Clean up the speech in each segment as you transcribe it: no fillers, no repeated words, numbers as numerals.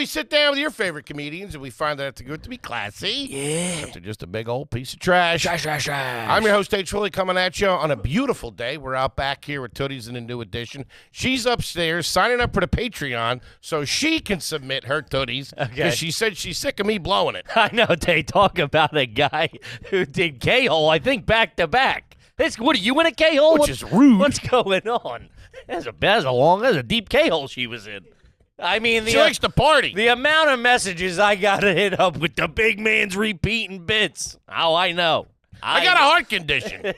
We sit down with your favorite comedians, and we find out it's good to be classy. Yeah. They're just a big old piece of trash. I'm your host, 𝙧𝙚 Foley, coming at you on a beautiful day. We're out back here with Tooties in a new edition. She's upstairs signing up for the Patreon so she can submit her Tooties because she said she's sick of me blowing it. I know. They talk about a guy who did K-hole, I think, back-to-back. What, are you in a K-hole? Which is rude. What's going on? That's a deep K-hole she was in. I mean, she likes to party. The amount of messages I got to hit up with the big man's repeating bits. Oh, I know. I got a heart condition.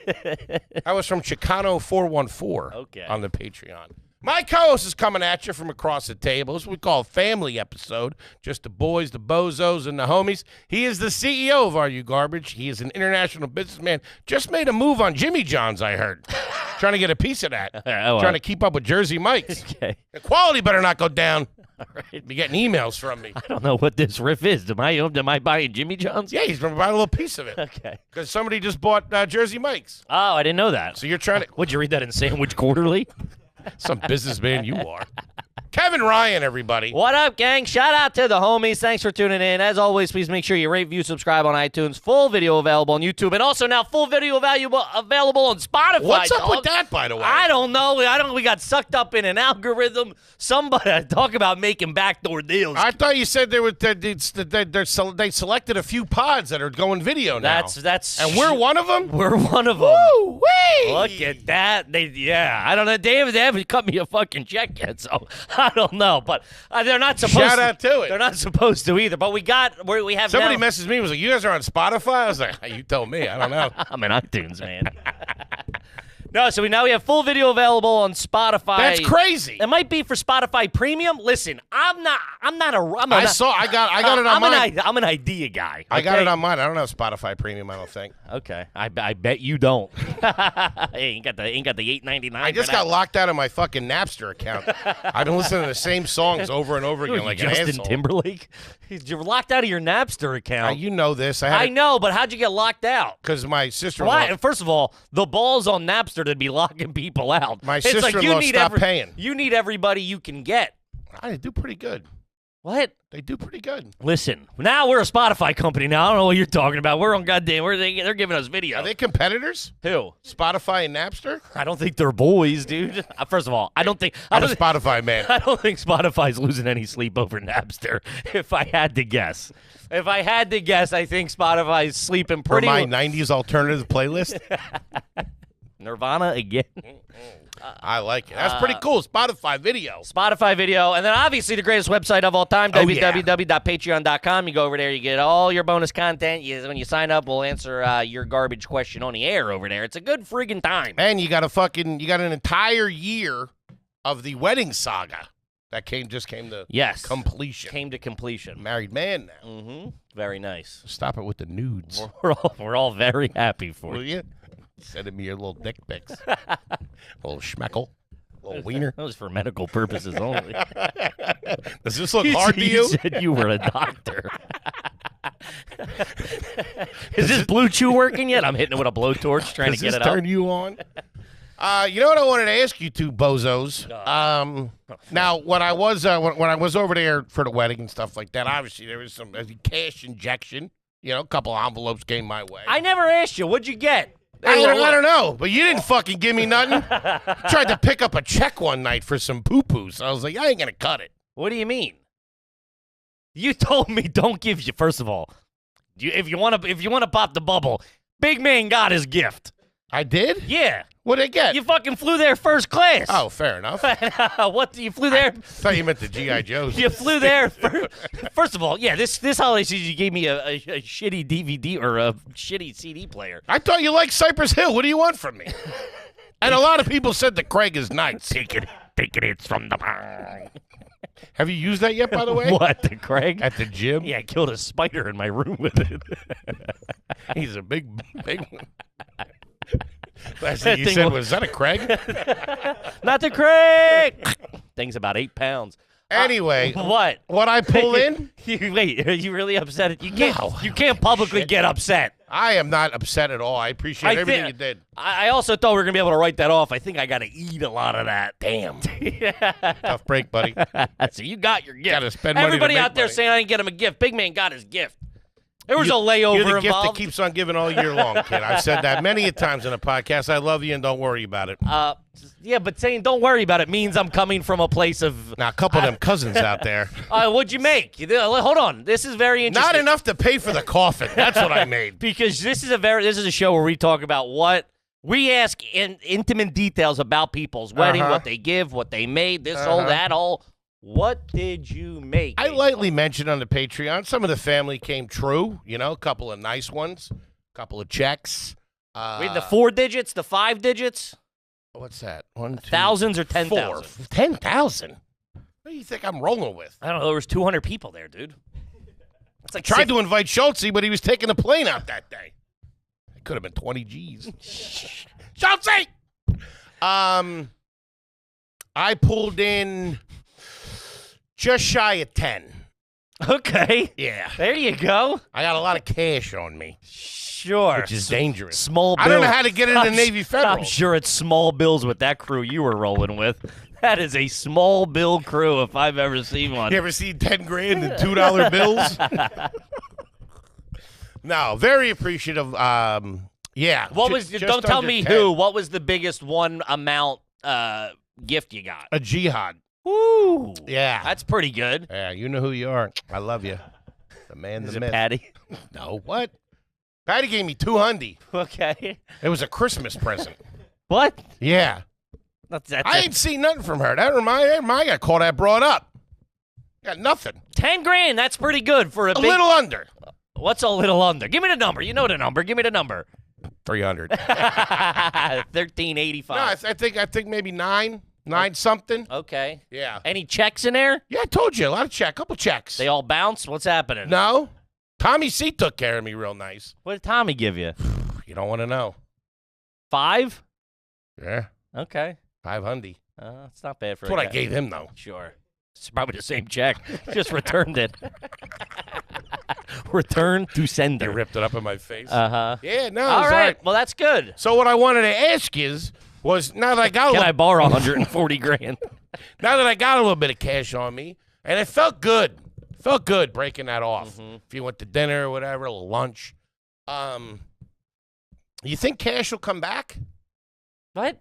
I was from Chicano414 on the Patreon. My co-host is coming at you from across the table. This is what we call a family episode. Just the boys, the bozos, and the homies. He is the CEO of Are You Garbage. He is an international businessman. Just made a move on Jimmy John's, I heard. Trying to get a piece of that. Trying to keep up with Jersey Mike's. The quality better not go down. All right. Be getting emails from me. I don't know what this riff is. Am I buying Jimmy John's? Yeah, he's going to buy a little piece of it. Okay. Because somebody just bought Jersey Mike's. Oh, I didn't know that. So you're trying to... Would you read that in Sandwich Quarterly? Some businessman you are. Kevin Ryan, everybody. What up, gang? Shout out to the homies. Thanks for tuning in. As always, please make sure you rate, view, subscribe on iTunes. Full video available on YouTube. And also now full video available on Spotify. What's up with that, by the way? I don't know. We got sucked up in an algorithm. Somebody talk about making backdoor deals. I thought you said they selected a few pods that are going video now. And we're one of them? We're one of them. Woo-wee! Look at that. I don't know. They haven't cut me a fucking check yet, so I don't know. But they're not supposed to. Shout out to it. They're not supposed to either. But we have Somebody now. messaged me and was like, you guys are on Spotify? I was like, you tell me. I don't know. I'm in iTunes, man. No, so now we have full video available on Spotify. That's crazy. It might be for Spotify Premium. Listen, I got it on mine. I'm an idea guy. Okay? I got it on mine. I don't have Spotify Premium, I don't think. Okay. I bet you don't. Hey, ain't got the $8.99. I just got locked out of my fucking Napster account. I've been listening to the same songs over and over again like an asshole. Justin Timberlake? You're locked out of your Napster account. You know this. I know, but how'd you get locked out? Because my sister. Why? First of all, the balls on Napster to be locking people out. My sister-in-law stopped paying. You need everybody you can get. I do pretty good. What? They do pretty good. Listen, now we're a Spotify company now. I don't know what you're talking about. We're on goddamn. They're giving us video. Are they competitors? Who? Spotify and Napster? I don't think they're boys, dude. First of all, I'm a Spotify man. I don't think Spotify's losing any sleep over Napster. If I had to guess, I think Spotify's sleeping pretty. For my '90s alternative playlist. Nirvana again. I like it. That's pretty cool. Spotify video. And then obviously the greatest website of all time, www.patreon.com. You go over there, you get all your bonus content. When you sign up, we'll answer your garbage question on the air over there. It's a good friggin' time. And you got an entire year of the wedding saga that just came to completion. Came to completion. Married man now. Mm-hmm. Very nice. Stop it with the nudes. We're all very happy for Will you? Sending me your little dick pics. A little schmeckle. A little wiener. That was for medical purposes only. Does this look hard to you? You said you were a doctor. Is this Blue Chew working yet? I'm hitting it with a blowtorch trying to get it up. Does this turn you on? You know what I wanted to ask you two bozos? Now, when I was over there for the wedding and stuff like that, obviously there was some cash injection. You know, a couple of envelopes came my way. I never asked you. What'd you get? I don't know, but you didn't fucking give me nothing. Tried to pick up a check one night for some poo-poos. I was like, I ain't gonna cut it. What do you mean? You told me don't give you. First of all, if you want to pop the bubble, big man got his gift. I did? Yeah. What'd I get? You fucking flew there first class. Oh, fair enough. What? You flew there? I thought you meant the G.I. Joes. You flew there. First of all, yeah, this holiday season you gave me a shitty DVD or a shitty CD player. I thought you liked Cypress Hill. What do you want from me? And a lot of people said the Craig is nice. Take it hits from the mind. Have you used that yet, by the way? What, the Craig? At the gym? Yeah, I killed a spider in my room with it. He's a big one. Last thing you said was that a Craig? Not the Craig. Thing's about 8 pounds. Anyway, what? What I pull in? Wait, are you really upset? You can't publicly get upset. I am not upset at all. I appreciate everything you did. I also thought we were going to be able to write that off. I think I got to eat a lot of that. Damn. Tough break, buddy. So you got your gift. Got to spend money. Everybody to make out there money. saying I didn't get him a gift. Big man got his gift. There was a layover You're the gift involved. that keeps on giving all year long, kid. I've said that many a times in the podcast. I love you and don't worry about it. Yeah, but saying don't worry about it means I'm coming from a place of... Now, a couple of them cousins out there. What'd you make? Hold on. This is very interesting. Not enough to pay for the coffin. That's what I made. Because this is a show where we talk about what... We ask intimate details about people's wedding, what they give, what they made, this, all, that, all... What did you make? I lightly mentioned on the Patreon, some of the family came true, a couple of nice ones, a couple of checks. Wait, the 4 digits, the 5 digits? What's that? 1, 2, thousands or 10,000? 10,000? What do you think I'm rolling with? I don't know. There was 200 people there, dude. It's like tried to invite Schultz, but he was taking a plane out that day. It could have been 20 G's. Schultz! I pulled in... just shy of 10. Okay. Yeah. There you go. I got a lot of cash on me. Sure. Which is dangerous. Small bills. I don't know how to get into Navy Federal. I'm sure it's small bills with that crew you were rolling with. That is a small bill crew if I've ever seen one. You ever seen 10 grand in $2 bills? No, very appreciative. Yeah. What was? Don't tell me 10. who. What was the biggest one amount gift you got? A jihad. Woo! Yeah. That's pretty good. Yeah, you know who you are. I love you. The man, Is the it myth. Patty? No, what? Patty gave me $200. Okay. It was a Christmas present. What? Yeah. I ain't seen nothing from her. That I got caught that brought up. Got nothing. 10 grand. That's pretty good for a big... little under. What's a little under? Give me the number. You know the number. Give me the number. 300. 1385. No, I think maybe 9 something. Okay. Yeah. Any checks in there? Yeah, I told you. A lot of couple checks. They all bounce? What's happening? No. Tommy C took care of me real nice. What did Tommy give you? You don't want to know. 5? Yeah. Okay. 500. It's not bad for That's what I gave him, though. Sure. It's probably the same check. Just returned it. Return to sender. You ripped it up in my face. Uh-huh. Yeah, no. All right. Well, that's good. So what I wanted to ask was now that I got Can I borrow 140 grand? Now that I got a little bit of cash on me, and it felt good. Felt good breaking that off. If you went to dinner or whatever, a little lunch. You think cash will come back? What?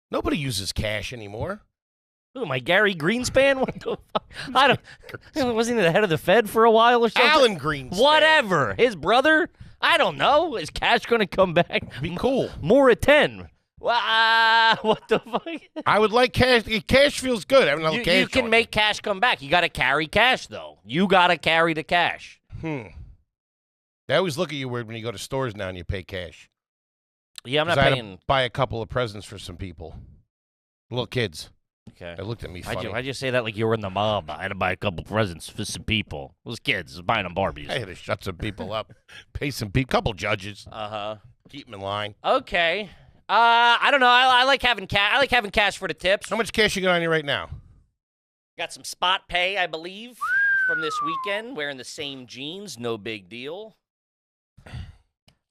Nobody uses cash anymore. Who, my Gary Greenspan? What the fuck? I don't. Wasn't he the head of the Fed for a while or something? Alan Greenspan. Whatever. His brother? I don't know. Is cash going to come back? Be cool. More at 10. What the fuck? I would like cash. Cash feels good. I mean, You can make cash come back. You got to carry cash, though. You got to carry the cash. They always look at you weird when you go to stores now and you pay cash. Yeah, I'm not I had paying. to buy a couple of presents for some people. Little kids. Okay. They looked at me funny. I just say that like you were in the mob. I had to buy a couple presents for some people. Those kids was buying them Barbies. I had to shut some people up. Pay some people. Couple judges. Uh-huh. Keep them in line. Okay. I don't know. I like having cash. I like having cash for the tips. How much cash you got on you right now? Got some spot pay, I believe, from this weekend. Wearing the same jeans. No big deal.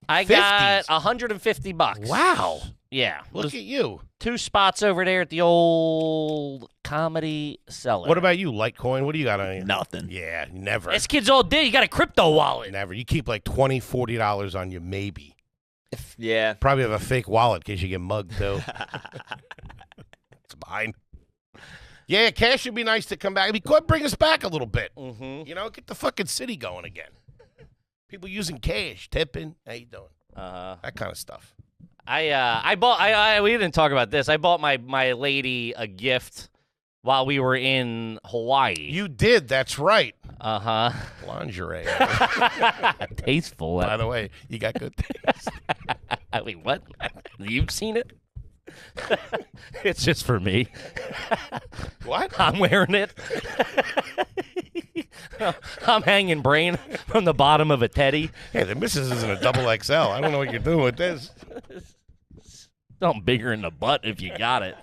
I 50s. got $150. Wow. Yeah. Look at you. 2 spots over there at the old Comedy Cellar. What about you, Litecoin? What do you got on you? Nothing. Yeah, never. This kid's all day. You got a crypto wallet. Never. You keep like $20, $40 on you, maybe. Yeah. Probably have a fake wallet in case you get mugged, too. It's mine. Yeah, cash would be nice to come back. It'd be good. Bring us back a little bit. Mm-hmm. You know, get the fucking city going again. People using cash, tipping. How you doing? That kind of stuff. We didn't talk about this. I bought my lady a gift while we were in Hawaii. You did. That's right. Uh-huh. Lingerie. Tasteful. By the way, you got good taste. Wait, what? You've seen it? It's just for me. What? I'm wearing it. I'm hanging brain from the bottom of a teddy. Hey, the missus isn't a double XL. I don't know what you're doing with this. Something bigger in the butt if you got it.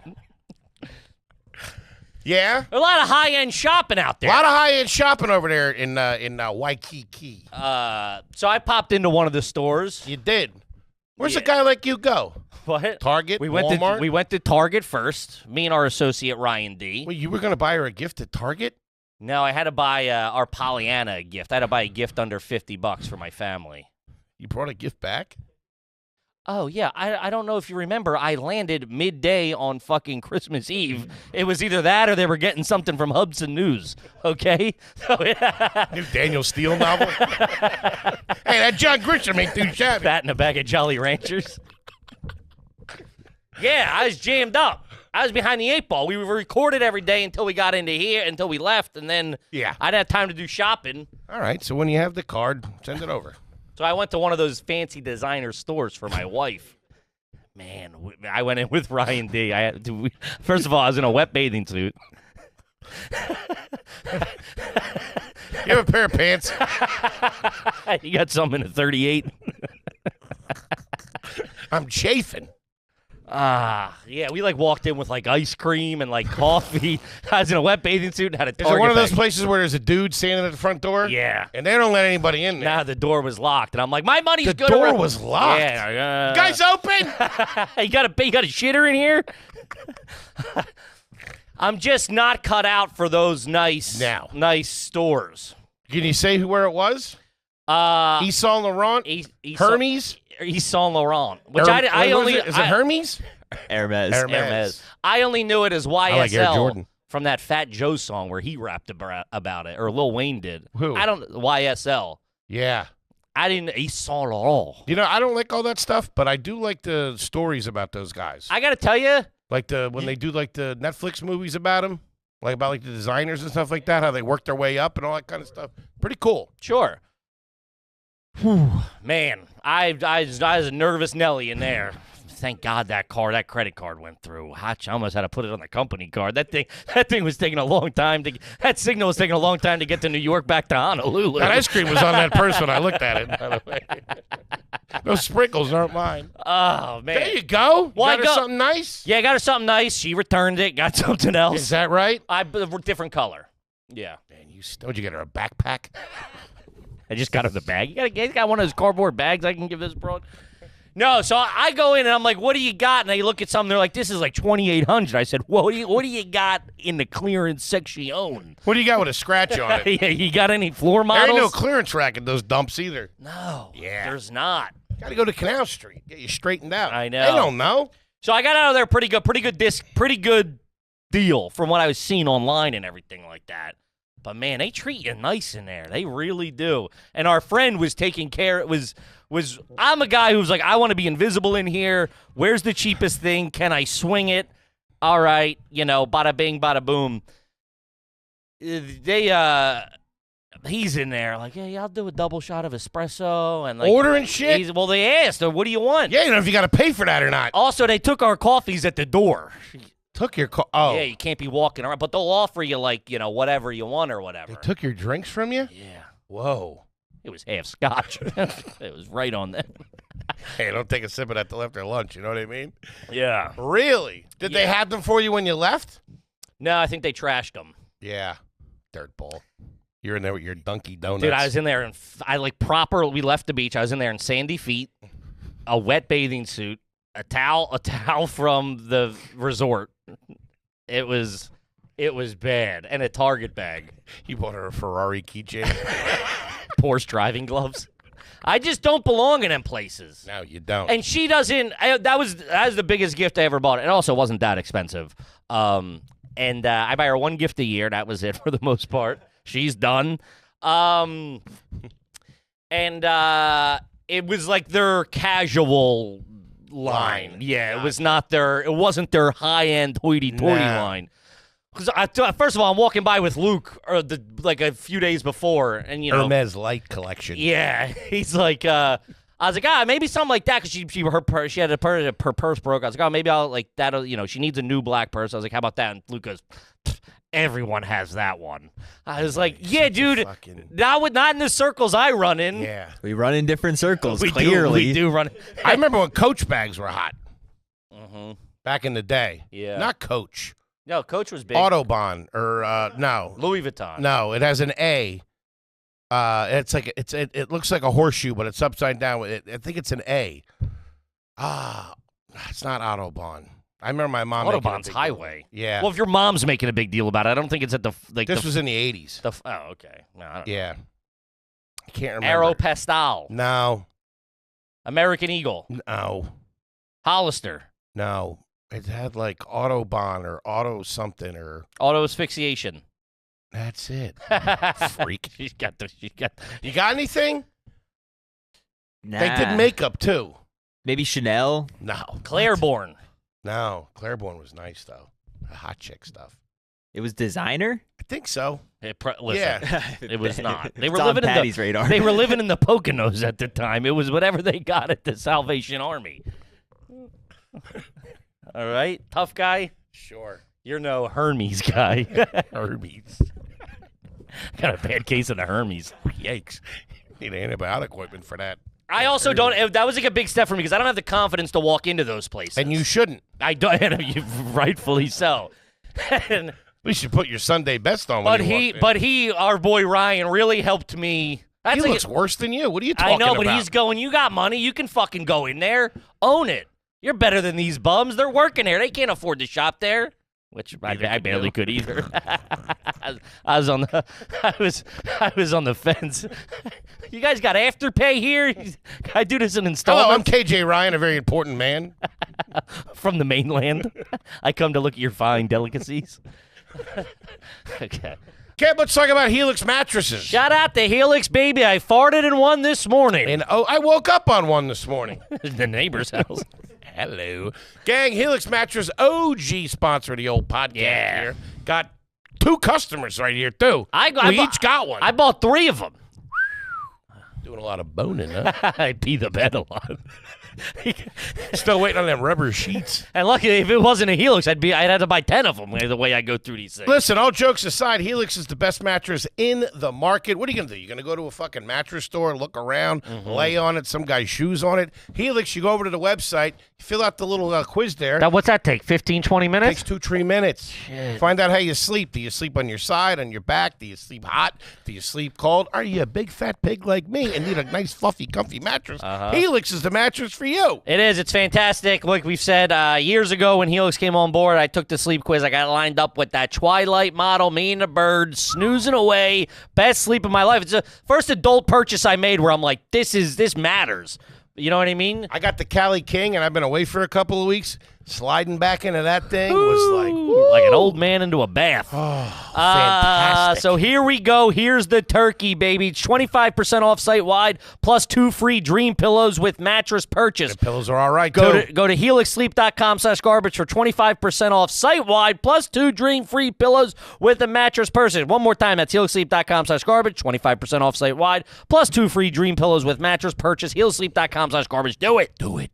Yeah? A lot of high-end shopping out there. A lot of high-end shopping over there in Waikiki. So I popped into one of the stores. You did. Where's a guy like you go? What? Target, Walmart? We went to Target first, me and our associate, Ryan D. Wait, you were going to buy her a gift at Target? No, I had to buy our Pollyanna a gift. I had to buy a gift under $50 for my family. You brought a gift back? Oh, yeah. I don't know if you remember. I landed midday on fucking Christmas Eve. It was either that or they were getting something from Hudson News, okay? New Daniel Steele novel? Hey, that John Grisham ain't too shabby. That and a bag of Jolly Ranchers. Yeah, I was jammed up. I was behind the 8 ball. We recorded every day until we got into here, until we left, and then I didn't have time to do shopping. All right, so when you have the card, send it over. So I went to one of those fancy designer stores for my wife. Man, I went in with Ryan D. First of all, I was in a wet bathing suit. You have a pair of pants? You got something in a 38? I'm chafing. Yeah, we walked in with ice cream and coffee. I was in a wet bathing suit and had a Target Is it one of those bag. places where there's a dude standing at the front door? Yeah. And they don't let anybody in there? Nah, the door was locked. And I'm like, my money's good. The door was locked? Yeah. Guys, open! You got a shitter in here? I'm just not cut out for those nice stores. Can you say where it was? 𝙧𝙚 𝙬𝙚? Hermes? 𝙧𝙚 𝙬𝙚, which I only... Is it Hermes? Hermes. I only knew it as YSL like Air Jordan. from that Fat Joe song where he rapped about it, or Lil Wayne did. Who? YSL. Yeah. I didn't... 𝙧𝙚 𝙬𝙚. You know, I don't like all that stuff, but I do like the stories about those guys. I got to tell you... Like when they do the Netflix movies about them, about the designers and stuff like that, how they work their way up and all that kind of stuff. Pretty cool. Sure. Whew. Man, I was a nervous Nelly in there. Thank God that credit card went through. I almost had to put it on the company card. That thing was taking a long time that signal was taking a long time to get to New York back to Honolulu. That ice cream was on that purse when I looked at it, by the way. Those sprinkles aren't mine. Oh, man. There you go. Well, got her something nice? Yeah, I got her something nice. She returned it, got something else. Is that right? Different color. Yeah. Man, would you get her a backpack? I just got her the bag. You got one of those cardboard bags I can give this broad? No, so I go in and I'm like, what do you got? And they look at something, they're like, this is $2,800. I said, what do you got in the clearance section? What do you got with a scratch on it? Yeah, you got any floor models? There ain't no clearance rack in those dumps either. No, yeah, there's not. Got to go to Canal Street, get you straightened out. I know. They don't know. So I got out of there pretty good deal from what I was seeing online and everything like that. But man, they treat you nice in there. They really do. And our friend was taking care. I'm a guy who's like, I want to be invisible in here. Where's the cheapest thing? Can I swing it? All right, bada bing, bada boom. He's in there like, yeah, I'll do a double shot of espresso and ordering shit. Well, they asked, what do you want? Yeah, you know if you got to pay for that or not. Also, they took our coffees at the door. Took your oh. Yeah, you can't be walking around, but they'll offer you whatever you want or whatever. They took your drinks from you? Yeah. Whoa. It was half scotch. It was right on them. Hey, don't take a sip of that till after lunch, you know what I mean? Yeah. Really? Did they have them for you when you left? No, I think they trashed them. Yeah. Dirtball. You're in there with your Dunkin' Donuts. Dude, I was in there and we left the beach. I was in there in sandy feet, a wet bathing suit, a towel from the resort. It was bad, and a Target bag. You bought her a Ferrari keychain. Porsche driving gloves. I just don't belong in them places. No, you don't. And she doesn't. That was the biggest gift I ever bought. It also wasn't that expensive. And I buy her one gift a year. That was it for the most part. She's done. And it was like their casual line. Yeah, it wasn't their high-end hoity-toity line. Because first of all, I'm walking by with Luke a few days before, and Hermes Light Collection. Yeah, he's like, I was like, maybe something like that, because she had her purse broke. I was like, maybe I'll that'll she needs a new black purse. I was like, how about that? And Luke goes, everyone has that one. I was like, yeah, dude, not in the circles I run in. Yeah, we run in different circles. We clearly, do run. I remember when Coach bags were hot. Mm-hmm. Back in the day. Yeah, not Coach. No, Coach was big. Autobahn or no. Louis Vuitton. No, it has an A. It's like it looks like a horseshoe, but it's upside down. I think it's an A. It's not Autobahn. I remember my mom. Autobahn's highway. Yeah. Well, if your mom's making a big deal about it, I don't think it's at the like. This was in the 80s. Oh, okay. No, I don't know. Yeah. I can't remember. Aeropostale. No. American Eagle. No. Hollister. No. It had like Autobahn or Auto something or. Auto asphyxiation. That's it. Freak. You got anything? Nah. They did makeup too. Maybe Chanel. No. Claiborne. No. Claiborne was nice though. The hot chick stuff. It was designer. I think so. Listen, Yeah. it was not. They It's were on living in Patty's radar. They were living in the Poconos at the time. It was whatever they got at the Salvation Army. All right, tough guy. Sure. You're no Hermes guy. Hermes. Got a bad case of the Hermes. Yikes. Need antibiotic ointment for that. I also don't. That was like a big step for me because I don't have the confidence to walk into those places. And you shouldn't. I don't. Rightfully so. And, We should put your Sunday best on. but he, our boy Ryan, really helped me. He looks worse than you. What are you talking about? I know, but he's going. You got money. You can fucking go in there, own it. You're better than these bums. They're working there. They can't afford to shop there. Which I barely could either. I was on the fence. You guys got Afterpay here? I do this in installments. Hello, I'm KJ Ryan, a very important man. From the mainland. I come to look at your fine delicacies. Okay. Okay, let's talk about Helix mattresses. Shout out to Helix, baby. I farted in one this morning. And I woke up on one this morning. The neighbor's house. Hello. Gang, Helix Mattress, OG sponsor of the old podcast here. Got 2 customers right here, too. We each got one. I bought 3 of them. Doing a lot of boning, huh? I pee the bed a lot. Still waiting on them rubber sheets. And luckily, if it wasn't a Helix, I'd have to buy 10 of them the way I go through these things. Listen, all jokes aside, Helix is the best mattress in the market. What are you going to do? You're going to go to a fucking mattress store, look around, lay on it, some guy's shoes on it. Helix, you go over to the website, you fill out the little quiz there. Now, what's that take, 15, 20 minutes? Takes 2-3 minutes. Shit. Find out how you sleep. Do you sleep on your side, on your back? Do you sleep hot? Do you sleep cold? Are you a big fat pig like me and need a nice, fluffy, comfy mattress? Helix is the mattress for you. It is. It's fantastic. Like we've said years ago when Helix came on board, I took the sleep quiz. I got lined up with that Twilight model, me and the bird, snoozing away. Best sleep of my life. It's the first adult purchase I made where I'm like, this matters. You know what I mean? I got the Cali King, and I've been away for a couple of weeks. Sliding back into that thing was like an old man into a bath. Oh, fantastic. So here we go. Here's the turkey, baby. It's 25% off site-wide, plus 2 free dream pillows with mattress purchase. The pillows are all right, Go to helixsleep.com/garbage for 25% off site-wide, plus 2 dream-free pillows with a mattress purchase. One more time, that's helixsleep.com/garbage, 25% off site-wide, plus 2 free dream pillows with mattress purchase. helixsleep.com/garbage. Do it. Do it.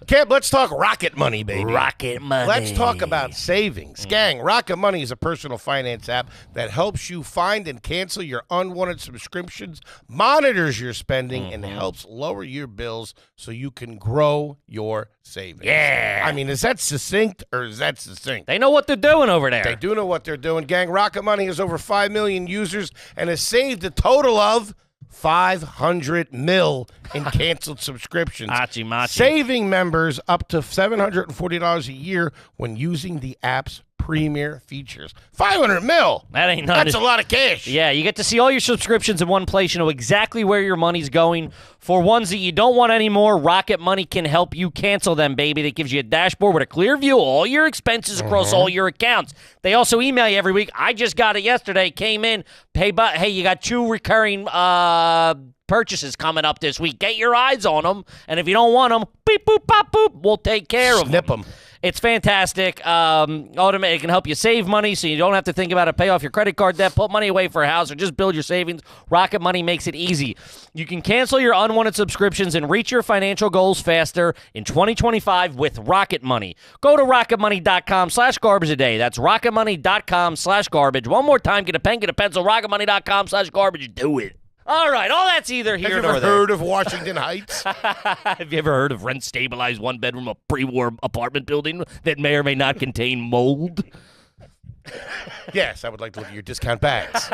Cap, let's talk Rocket Money, baby. Rocket Money. Let's talk about savings. Gang, Rocket Money is a personal finance app that helps you find and cancel your unwanted subscriptions, monitors your spending, and helps lower your bills so you can grow your savings. Yeah. I mean, is that succinct or is that succinct? They know what they're doing over there. They do know what they're doing. Gang, Rocket Money has over 5 million users and has saved a total of $500 million in canceled subscriptions, saving members up to $740 a year when using the app's premier features. $500 million. That ain't nothing. That's a lot of cash. Yeah, you get to see all your subscriptions in one place. You know exactly where your money's going. For ones that you don't want anymore, Rocket Money can help you cancel them, baby. That gives you a dashboard with a clear view of all your expenses across all your accounts. They also email you every week. I just got it yesterday. Came in. Hey, you got 2 recurring purchases coming up this week. Get your eyes on them. And if you don't want them, beep, boop, pop, boop, we'll take care of them. Snip them. It's fantastic. It can help you save money so you don't have to think about it. Pay off your credit card debt, put money away for a house, or just build your savings. Rocket Money makes it easy. You can cancel your unwanted subscriptions and reach your financial goals faster in 2025 with Rocket Money. Go to rocketmoney.com/garbage today. That's rocketmoney.com/garbage. One more time, get a pen, get a pencil, rocketmoney.com/garbage. Do it. All right, all that's either here or there. Have you ever heard of Washington Heights? Have you ever heard of rent-stabilized one-bedroom, a pre-war apartment building that may or may not contain mold? Yes, I would like to look at your discount bags.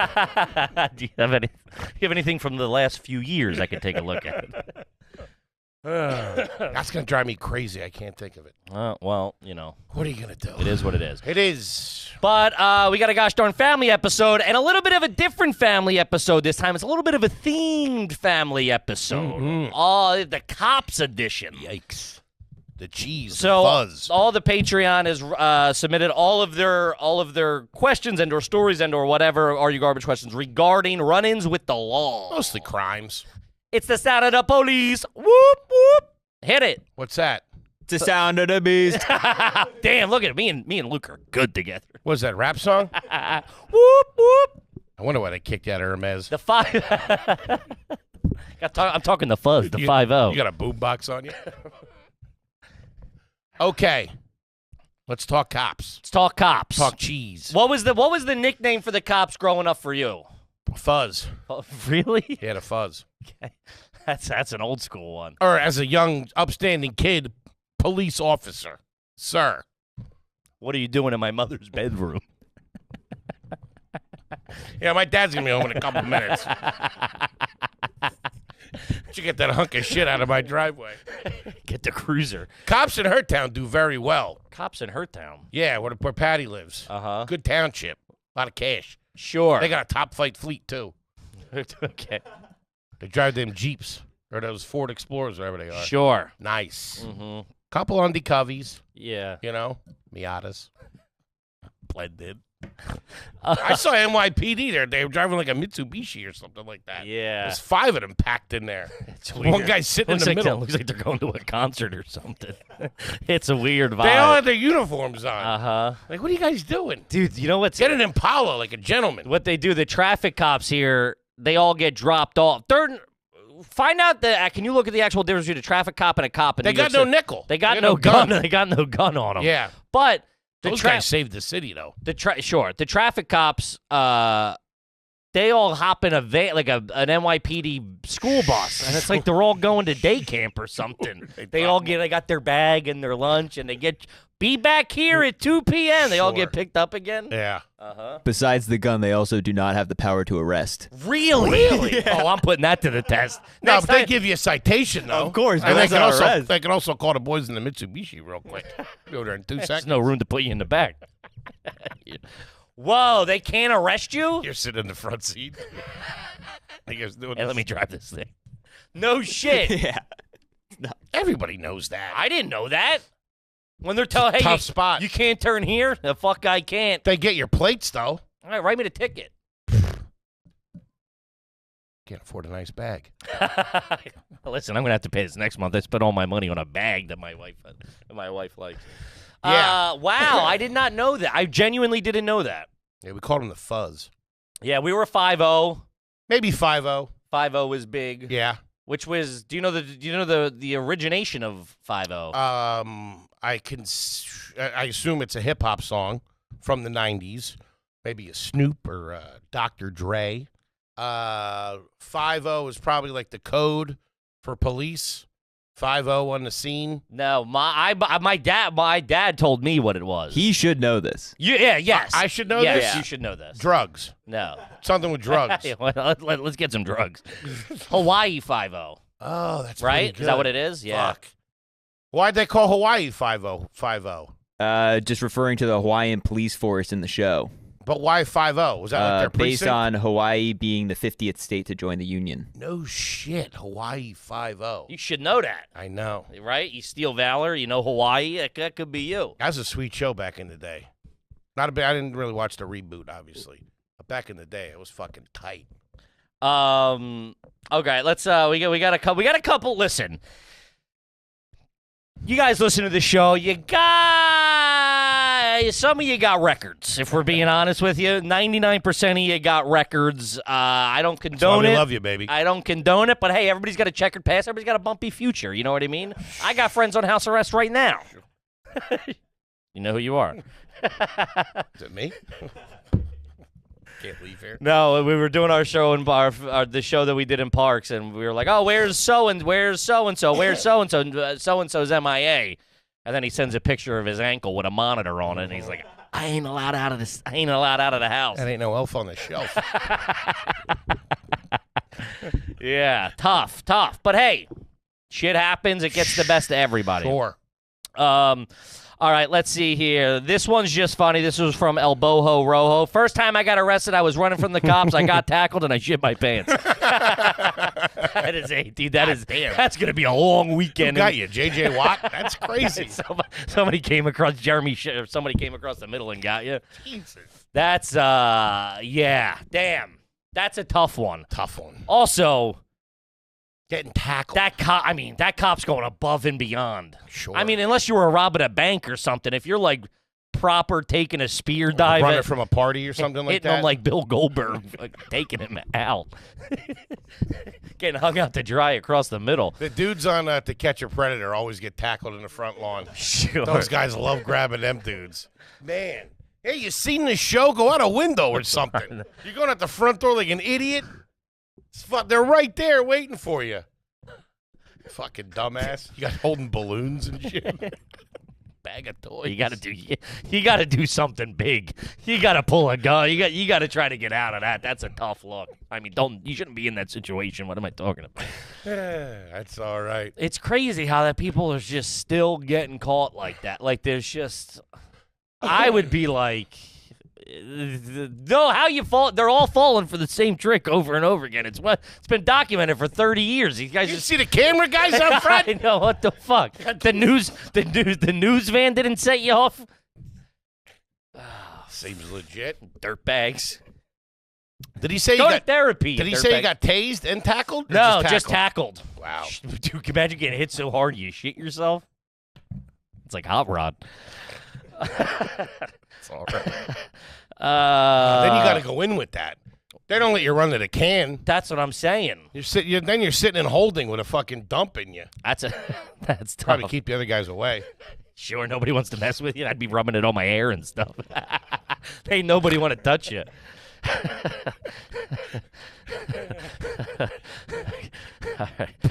Do you have anything from the last few years I could take a look at? That's going to drive me crazy. I can't think of it. Well, you know. What are you going to do? It is what it is. It is. But we got a gosh darn family episode, and a little bit of a different family episode this time. It's a little bit of a themed family episode. Oh, the Cops edition. Yikes. The cheese, so the fuzz. All the Patreon has submitted all of their questions and or stories and or whatever are you garbage questions regarding run-ins with the law. Mostly crimes. It's the sound of the police. Whoop whoop. Hit it. What's that? It's the sound of the beast. Damn, look at it. Me and Luke are good together. What's that, rap song? Whoop whoop. I wonder why they kicked you out of Hermes. The five. I'm talking the fuzz. The 5-0. You got a boom box on you. Okay, let's talk cops. Let's talk cops. Talk cheese. What was the nickname for the cops growing up for you? Fuzz. Oh, really? He had a fuzz. Okay. That's an old school one. Or as a young, upstanding kid, police officer. Sir. What are you doing in my mother's bedroom? Yeah, my dad's going to be home in a couple minutes. You get that hunk of shit out of my driveway. Get the cruiser. Cops in her town do very well. Cops in her town? Yeah, where Patty lives. Uh-huh. Good township. A lot of cash. Sure. They got a top flight fleet, too. Okay. They drive them Jeeps. Or those Ford Explorers, wherever they are. Sure. Nice. Mm-hmm. Couple Coveys. Yeah. You know? Miatas. Blended. I saw NYPD there. They were driving like a Mitsubishi or something like that. Yeah. There's 5 of them packed in there. It's One weird. guy sitting Looks in the like middle. looks like they're going to a concert or something. It's a weird vibe. They all had their uniforms on. Uh-huh. Like, what are you guys doing? Dude, you know what's... Get an Impala like a gentleman. What they do, the traffic cops here, they all get dropped off. Find out can you look at the actual difference between a traffic cop and a cop? They got no nickel. They got no gun. They got no gun on them. Yeah. But those guys saved the city, though. The traffic cops, they all hop in a van, like an NYPD school bus, and it's like they're all going to day camp or something. They got their bag and their lunch, and they be back here at 2 p.m. They all get picked up again. Yeah. Uh-huh. Besides the gun, they also do not have the power to arrest. Really? Yeah. Oh, I'm putting that to the test. No, but they give you a citation, though. Of course, but And they can also call the boys in the Mitsubishi real quick. Go there in 2 seconds. There's no room to put you in the back. Whoa, they can't arrest you? You're sitting in the front seat. Hey, let me drive this thing. No shit. Yeah. Everybody knows that. I didn't know that. When they're telling, hey, tough spot. You can't turn here, the fuck I can't. They get your plates, though. All right, write me the ticket. Can't afford a nice bag. Listen, I'm gonna have to pay this next month. I spent all my money on a bag that my wife likes. Yeah. Wow, I did not know that. I genuinely didn't know that. Yeah, we called him the Fuzz. Yeah, we were 5-0. Maybe 5-0. 5-0 was big. Yeah. Which was? Do you know the origination of 5-0? I assume it's a hip hop song from the 90s. Maybe a Snoop or Dr. Dre. 5-0 is probably like the code for police. 5-0 on the scene. No, my dad told me what it was. He should know this. Yes. I should know yes, this? you should know this. Drugs. No. Something with drugs. Yeah, well, let's get some drugs. Hawaii 5-0. Oh, that's right. good. Is that what it is? Yeah. Fuck. Why'd they call Hawaii 5-0? 5-0. Just referring to the Hawaiian police force in the show. But why 5-0? Was that like their based precinct? on Hawaii being the 50th state to join the union. No shit. Hawaii 5-0. You should know that. I know. Right? You steal valor. You know Hawaii. That could be you. That was a sweet show back in the day. I didn't really watch the reboot, obviously. But back in the day, it was fucking tight. Okay, let's we got a couple. Listen. You guys listen to the show. Some of you got records, if we're being honest with you. 99% of you got records. I don't condone it. I love you, baby. I don't condone it, but hey, everybody's got a checkered past. Everybody's got a bumpy future. You know what I mean? I got friends on house arrest right now. You know who you are. Is it me? Can't leave here. No, we were doing our show in the show that we did in Parks, and we were like, "Oh, where's so and so? Where's so and so and so's MIA." And then he sends a picture of his ankle with a monitor on it, and he's like, I ain't allowed out of this. I ain't allowed out of the house. That ain't no elf on the shelf. Yeah, tough. But hey, shit happens. It gets the best of everybody. Sure. All right, let's see here. This one's just funny. This was from El Boho Rojo. First time I got arrested, I was running from the cops. I got tackled, and I shit my pants. That is dude. That's gonna be a long weekend. Who got you, J.J. Watt? That's crazy. Somebody came across somebody came across the middle and got you. Jesus. That's yeah. Damn. That's a tough one. Tough one. Also, getting tackled. That cop's going above and beyond. Sure. I mean, unless you were robbing a bank or something, if you're like proper taking a spear dive, running from a party or something like hitting that, him like Bill Goldberg, like, taking him out, getting hung out to dry across the middle. The dudes on To Catch a Predator always get tackled in the front lawn. Sure. Those guys love grabbing them dudes. Man, hey, you seen the show? Go out a window or something. You're going out the front door like an idiot. They're right there waiting for you. Fucking dumbass. You got holding balloons and shit. Bag of toys. You gotta do something big. You gotta pull a gun. You gotta try to get out of that. That's a tough look. I mean, you shouldn't be in that situation. What am I talking about? That's all right. It's crazy how that people are just still getting caught like that. Like there's just, I would be like, no, how you fall? They're all falling for the same trick over and over again. It's been documented for 30 years. These guys see the camera guys out front. I know, what the fuck. The news van didn't set you off. Seems legit. Dirtbags. Did he say go to therapy? Did he say he got tased and tackled? No, just tackled. Wow. Dude, can you imagine getting hit so hard you shit yourself? It's like Hot Rod. It's all right. Then you got to go in with that. They don't let you run to the can. That's what I'm saying. Then you're sitting and holding with a fucking dump in you. That's tough. Trying to keep the other guys away. Sure, nobody wants to mess with you. I'd be rubbing it on my hair and stuff. Ain't nobody want to touch you.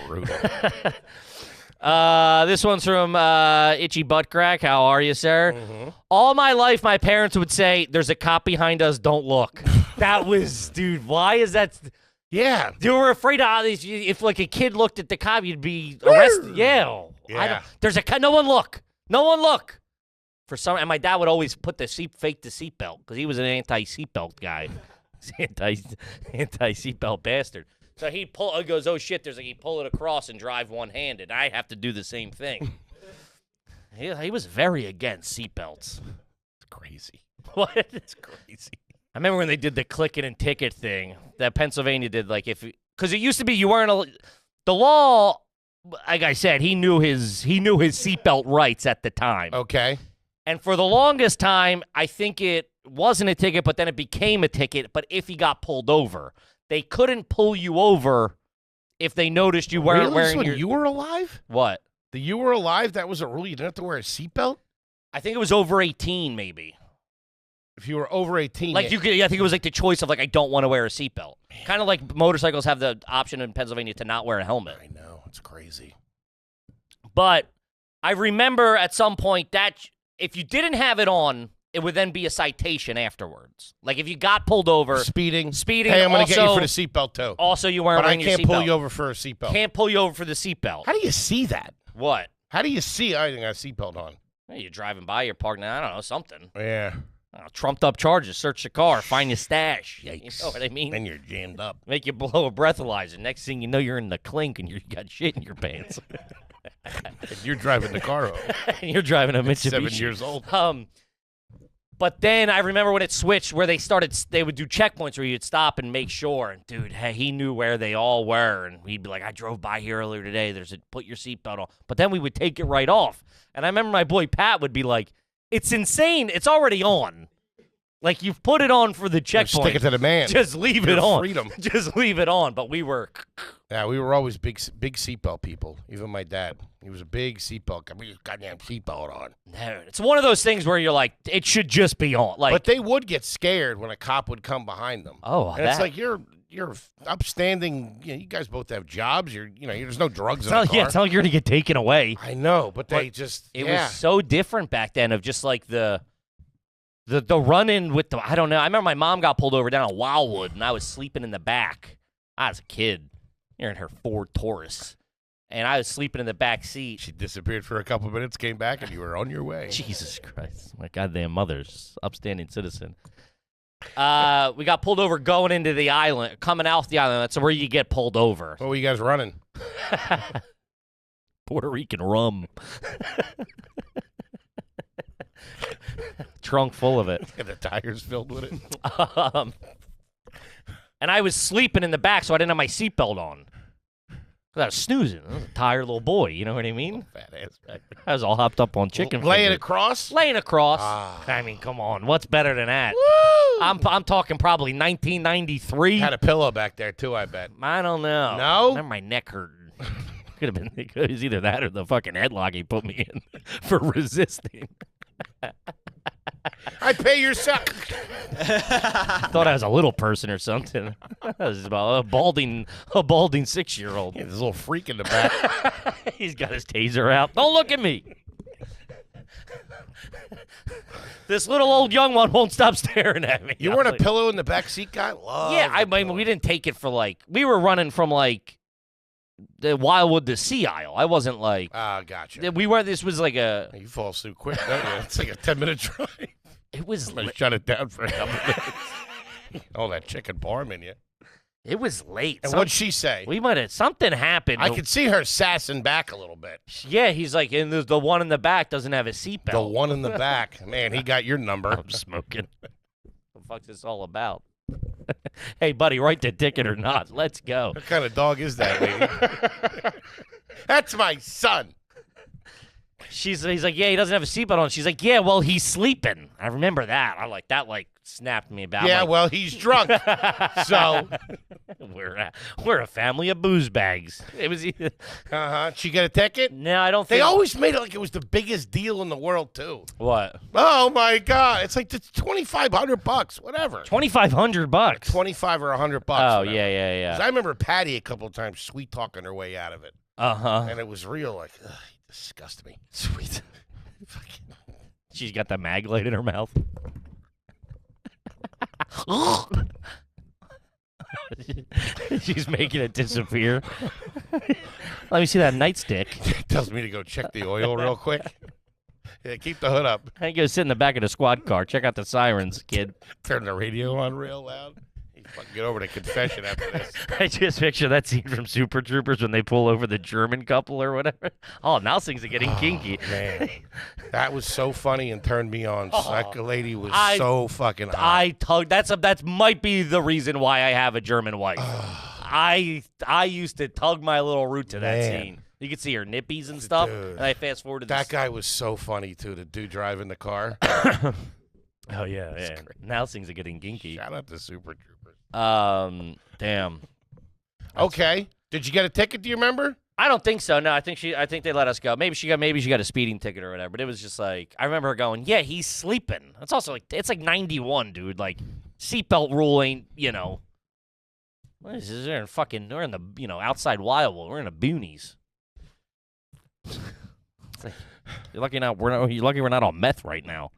Brutal. This one's from Itchy Butt Crack. How are you, sir? Mm-hmm. All my life, my parents would say, "There's a cop behind us. Don't look." That was, dude. Why is that? Yeah, you were afraid of if like a kid looked at the cop, you'd be arrested. Yeah. There's no one look. No one look. And my dad would always put fake the seatbelt because he was an anti-seatbelt guy. Anti-seatbelt bastard. So he goes, oh shit, he'd pull it across and drive one-handed. I have to do the same thing. He was very against seatbelts. It's crazy. What? It's crazy. I remember when they did the click it and ticket thing that Pennsylvania did, because it used to be you weren't the law, like I said, he knew his seatbelt rights at the time. Okay. And for the longest time, I think it wasn't a ticket, but then it became a ticket. But if he got pulled over, they couldn't pull you over if they noticed you weren't wearing your... You were alive? What? You were alive? That was a rule? You didn't have to wear a seatbelt? I think it was over 18, maybe. If you were over 18... I think it was like the choice of, I don't want to wear a seatbelt. Kind of like motorcycles have the option in Pennsylvania to not wear a helmet. I know. It's crazy. But I remember at some point that if you didn't have it on, it would then be a citation afterwards. Like if you got pulled over. Speeding. Hey, I'm going to get you for the seatbelt, too. Also, you weren't wearing your seatbelt. But I can't pull you over for a seatbelt. Can't pull you over for the seatbelt. How do you see that? What? How do you see I got a seatbelt on? Well, you're driving by, you're parking, I don't know, something. Yeah. Trumped up charges, search the car, find your stash. Yikes. You know what I mean? Then you're jammed up. Make you blow a breathalyzer. Next thing you know, you're in the clink and you got shit in your pants. You're driving the car home. You're driving a Mitsubishi. 7 years old. But then I remember when it switched where they would do checkpoints where you'd stop and make sure. And, dude, he knew where they all were. And he'd be like, I drove by here earlier today. Put your seatbelt on. But then we would take it right off. And I remember my boy Pat would be like, it's insane. It's already on. Like, you've put it on for the checkpoint. Stick it to the man. Just leave it on. Freedom. Just leave it on. But we were... Yeah, we were always big seatbelt people. Even my dad. He was a big seatbelt guy. We just goddamn seatbelt on. Dude, it's one of those things where you're like, it should just be on. Like, but they would get scared when a cop would come behind them. Oh, and it's like, you're upstanding. You guys both have jobs. There's no drugs in the car. Yeah, it's not like you're going to get taken away. I know, but they It was so different back then of just like the The run-in with the, I don't know. I remember my mom got pulled over down at Wildwood, and I was sleeping in the back. I was a kid. You're in her Ford Taurus. And I was sleeping in the back seat. She disappeared for a couple minutes, came back, and you were on your way. Jesus Christ. My goddamn mother's upstanding citizen. We got pulled over going into the island, coming off the island. That's where you get pulled over. What were you guys running? Puerto Rican rum. Trunk full of it. And the tires filled with it. And I was sleeping in the back, so I didn't have my seatbelt on. I was snoozing. I was a tired little boy, you know what I mean? Fat ass back. I was all hopped up on chicken Laying fingers. across? Laying across. Ah. I mean, come on. What's better than that? Woo! I'm talking probably 1993. Had a pillow back there, too, I bet. I don't know. No? I remember my neck hurting. Could have been. It was either that or the fucking headlock he put me in for resisting. I pay your sal. Thought I was a little person or something. I was about a balding 6-year-old. Yeah, there's a little freak in the back. He's got his taser out. Don't look at me. This little old young one won't stop staring at me. You weren't a pillow in the back seat guy? Love Yeah, I the mean, pillow. we didn't take it for like, we were running from like the Wildwood to Sea Isle. I wasn't like, Ah, gotcha. we were, this was like a, You fall asleep quick, don't you? It's like a 10-minute drive. it was, Somebody shut it down for a couple minutes. All that chicken parm in you. it was late. And what'd she say? We might have, something happened. I could see her sassing back a little bit. Yeah, he's like, and the one in the back doesn't have a seatbelt. The one in the back. Man, he got your number. I'm smoking. What the fuck's this all about? Hey, buddy, write the ticket or not. Let's go. What kind of dog is that, lady? That's my son. He's like, yeah, he doesn't have a seatbelt on. She's like, yeah, well, he's sleeping. I remember that. I like that. Like snapped me about. Yeah, like, well, he's drunk. So, we're a family of booze bags. It was either. Did she get a ticket? No, I don't They think. always made it like it was the biggest deal in the world, too. What? Oh my God! It's like it's $2,500, whatever. $2,500. 25 or $100. Oh whatever. yeah. 'Cause I remember Patty a couple of times sweet talking her way out of it, and it was real. Like, ugh, you disgust me. Sweet. She's got the mag light in her mouth. She's making it disappear. Let me see that nightstick. Tells me to go check the oil real quick. Yeah, keep the hood up. I go sit in the back of the squad car. Check out the sirens, kid. Turn the radio on real loud. You fucking get over to confession after this. I just picture that scene from Super Troopers when they pull over the German couple or whatever. Oh, now things are getting kinky. Man, that was so funny and turned me on. That lady was so fucking hot. I tugged. That might be the reason why I have a German wife. I used to tug my little root to that scene. You could see her nippies and stuff. Dude. And I fast forward to That guy was so funny, too, the dude driving the car. Oh, yeah. Now things are getting kinky. Shout out to Super Troopers. Damn. Okay. Did you get a ticket, do you remember? I don't think so. No, I think they let us go. Maybe she got a speeding ticket or whatever. But it was just like, I remember her going, yeah, he's sleeping. It's also like, it's like 91, dude. Like, seatbelt rule ain't, what is this? We're in the, outside Wildwood. We're in the boonies. It's like, you're lucky we're not on meth right now.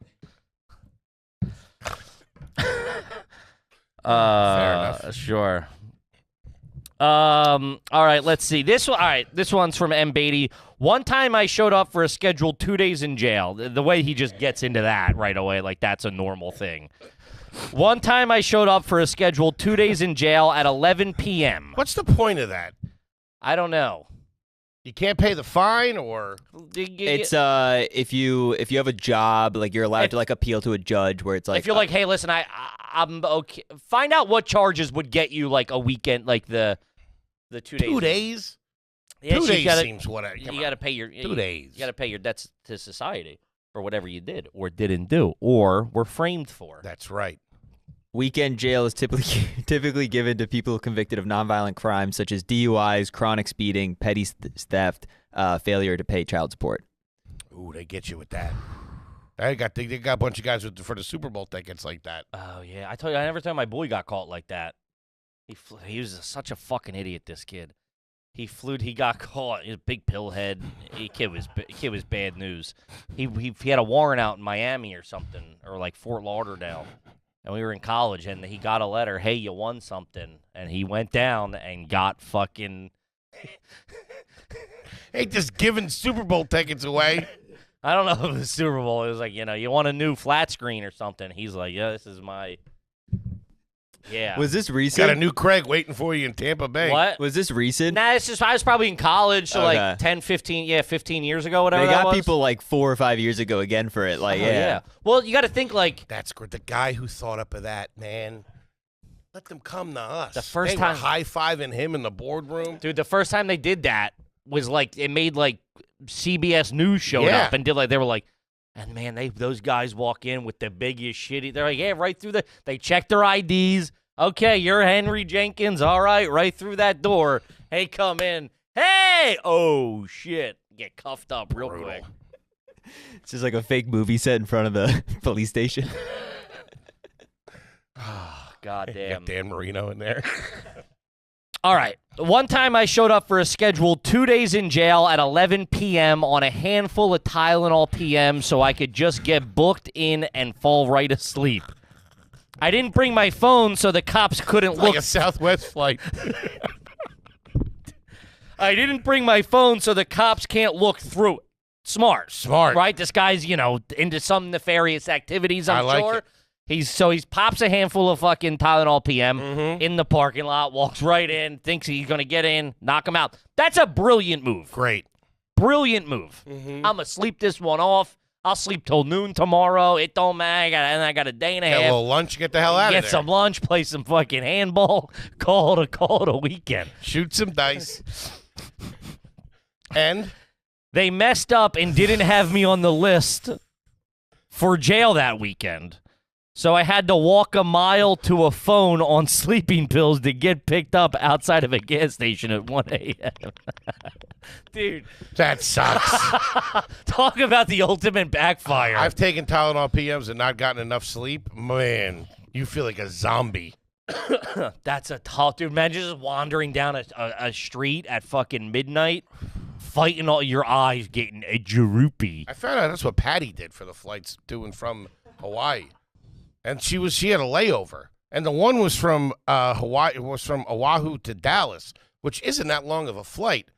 Fair enough. Sure. All right, let's see. This one's from M. Beatty. One time I showed up for a scheduled 2 days in jail. The way he just gets into that right away, like that's a normal thing. One time I showed up for a scheduled 2 days in jail at 11 p.m. What's the point of that? I don't know. You can't pay the fine, or It's if you have a job, like you're allowed to like appeal to a judge where it's like if you're like, hey, listen, I'm okay. Find out what charges would get you like a weekend, like the 2 days. 2 days. Yeah, 2 so days seems whatever. You got to pay your 2 days. You got to pay your debts to society for whatever you did or didn't do or were framed for. That's right. weekend jail is typically given to people convicted of nonviolent crimes such as DUIs, chronic speeding, petty theft, failure to pay child support. Ooh, they get you with that. They got a bunch of guys for the Super Bowl tickets like that. Oh yeah, I told you, I never thought my boy got caught like that. He was such a fucking idiot. This kid. He got caught. He was a big pillhead. Kid was bad news. He had a warrant out in Miami or something, or like Fort Lauderdale. And we were in college, and he got a letter, hey, you won something. And he went down and got fucking... Ain't just giving Super Bowl tickets away. I don't know if it was Super Bowl. It was like, you want a new flat screen or something. He's like, yeah, this is my... Yeah. Was this recent? Got a new Craig waiting for you in Tampa Bay. What? Was this recent? Nah, it's just I was probably in college, so Okay. like 10, 15, 15 years ago, whatever They that got was. people like 4 or 5 years ago again for it. Like, Yeah. Well, you got to think like That's great. The guy who thought up of that, man. Let them come to us. The first they time- were high-fiving him in the boardroom. dude, the first time they did that was like it made like CBS News showed Yeah. up and did like they were like, and man, those guys walk in with the biggest shitty. They're like, yeah, right through they check their IDs. Okay, you're Henry Jenkins. All right through that door. Hey, come in. Hey, oh shit, get cuffed up real quick. It's just like a fake movie set in front of the police station. God You damn. got Dan Marino in there. All right. One time I showed up for a scheduled 2 days in jail at 11 p.m. on a handful of Tylenol PM so I could just get booked in and fall right asleep. I didn't bring my phone so the cops couldn't Like look. a Southwest flight. I didn't bring my phone so the cops can't look through it. Smart. Right? This guy's, into some nefarious activities, I I'm like sure. it. He pops a handful of fucking Tylenol PM Mm-hmm. in the parking lot, walks right in, thinks he's going to get in, knock him out. That's a brilliant move. Great. Brilliant move. Mm-hmm. I'm going to sleep this one off. I'll sleep till noon tomorrow. It don't matter. And I got a day and a Get a half. little lunch, get the hell out of Get there. some lunch, play some fucking handball, call it a weekend. Shoot some dice. And They messed up and didn't have me on the list for jail that weekend. So I had to walk a mile to a phone on sleeping pills to get picked up outside of a gas station at 1 a.m. Dude, that sucks. talk about the ultimate backfire. I've taken Tylenol PMs and not gotten enough sleep. Man, you feel like a zombie. That's a tough, dude. Imagine just wandering down a street at fucking midnight, fighting all your eyes, getting a droopy. I found out that's what Patty did for the flights to and from Hawaii. And she had a layover. And the one was from Hawaii, was from Oahu to Dallas, which isn't that long of a flight.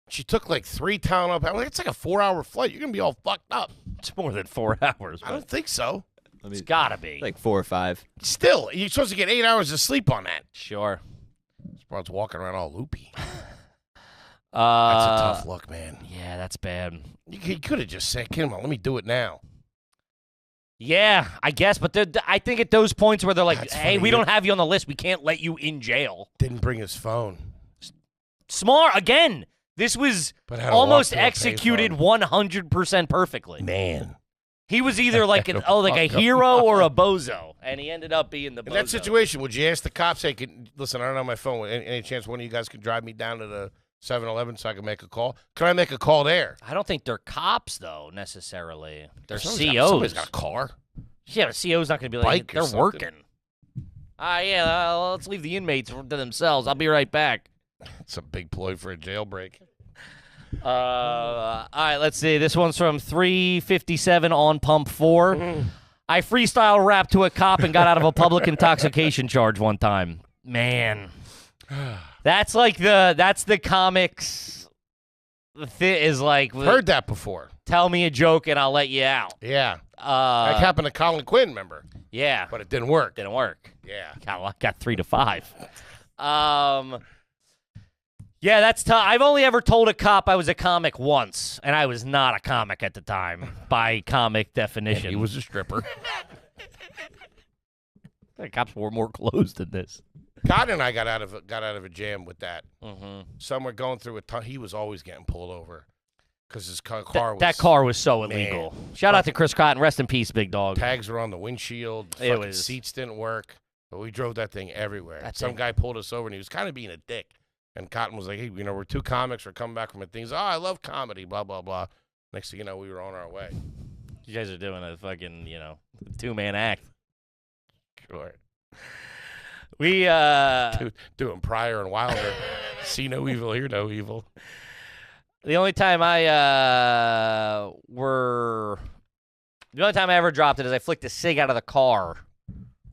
She took like 3 Tylenol. I'm like, it's like a 4-hour flight. You're going to be all fucked up. It's more than 4 hours. I don't think so. It's gotta be. Like 4 or 5. Still, you're supposed to get 8 hours of sleep on that. Sure. This broad's walking around all loopy. That's a That's tough look, man. Yeah, that's bad. You could have just said, come on, let me do it now. Yeah, I guess, but I think at those points where they're like, That's hey, funny. we don't have you on the list. We can't let you in jail. Didn't bring his phone. Smart. Again, this was But had to almost walk to a executed payphone. 100% perfectly. Man. He was either like Had a to walk hero or a bozo, and he ended up being the bozo. In that situation, would you ask the cops, hey, listen, I don't have my phone. Any chance one of you guys could drive me down to the 7-Eleven so I can make a call? Can I make a call there? I don't think they're cops, though, necessarily. They're Somebody's COs. Somebody's got a car. Yeah, but CO's not going to be like, Bike or they're something. working. Let's leave the inmates to themselves. I'll be right back. It's a big ploy for a jailbreak. All right, let's see. This one's from 357 on pump 4. I freestyle rapped to a cop and got out of a public intoxication charge one time. Man, that's like that's the comics. Is like Heard that before. tell me a joke and I'll let you out. Yeah. That happened to Colin Quinn, remember? Yeah, But it didn't work. didn't work. Yeah. Got 3 to 5. Yeah, that's tough. I've only ever told a cop I was a comic once, and I was not a comic at the time by comic definition. He was a stripper. The cops wore more clothes than this. God and I got out of a jam with that. Mm-hmm. Somewhere going through a ton. He was always getting pulled over because his car was. That car was so illegal. Shout out to Chris Cotton. Rest in peace, big dog. Tags were on the windshield. It Fucking was- seats didn't work. But we drove that thing everywhere. That Some thing- guy pulled us over and he was kind of being a dick. And Cotton was like, hey, we're 2 comics. We're coming back from a thing. He's, I love comedy, blah, blah, blah. Next thing you know, we were on our way. You guys are doing a fucking, 2-man act. Sure. We, Doing Pryor and Wilder See no evil, hear no evil. The only time I ever dropped it is I flicked a cig out of the car.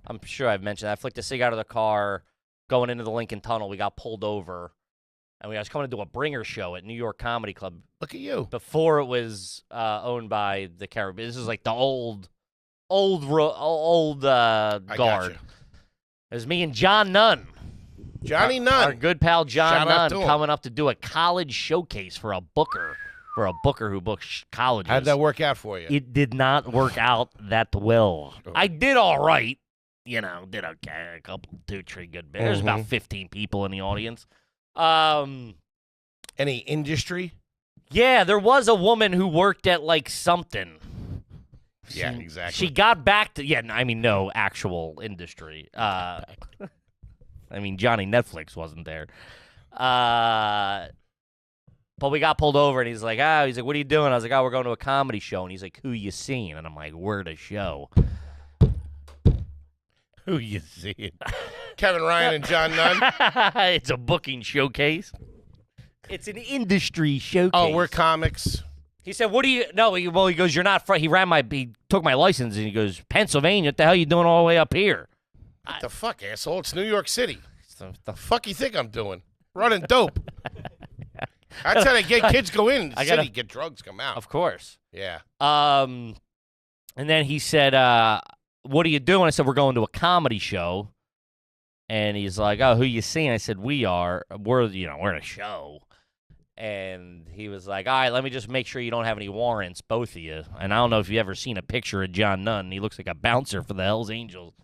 I'm sure I've mentioned that. I flicked a cig out of the car going into the Lincoln Tunnel. We got pulled over, and I was coming to do a bringer show at New York Comedy Club. Look at you. Before it was owned by the Caribbean. This is like the old guard. Gotcha. It was me and John Nunn. Johnny Nunn. Our good pal John Shout out Nunn to him. coming up to do a college showcase for a booker who books colleges. How'd that work out for you? It did not work out that well. Oh. I did all right. You know, did okay. A couple, 2, 3 good bits. There's about 15 people in the audience. Any industry? Yeah, there was a woman who worked at, like, something. Yeah, exactly. She got back to, no actual industry. Johnny Netflix wasn't there. But we got pulled over, and he's like, what are you doing? I was like, we're going to a comedy show. And he's like, who you seeing? And I'm like, we're the show. Who you seeing? Kevin Ryan and John Nunn? It's a booking showcase. It's an industry showcase. Oh, we're comics. He said, what do you... No, he goes, you're not... He took my license, and he goes, Pennsylvania, what the hell are you doing all the way up here? What the fuck, asshole? It's New York City. The fuck you think I'm doing? Running dope. That's how they get kids go in the city, get drugs, come out. Of course. Yeah. And then he said, what are you doing? I said, we're going to a comedy show. And he's like, oh, who you seeing? I said, we're a show. And he was like, all right, let me just make sure you don't have any warrants, both of you. And I don't know if you've ever seen a picture of John Nunn. He looks like a bouncer for the Hells Angels.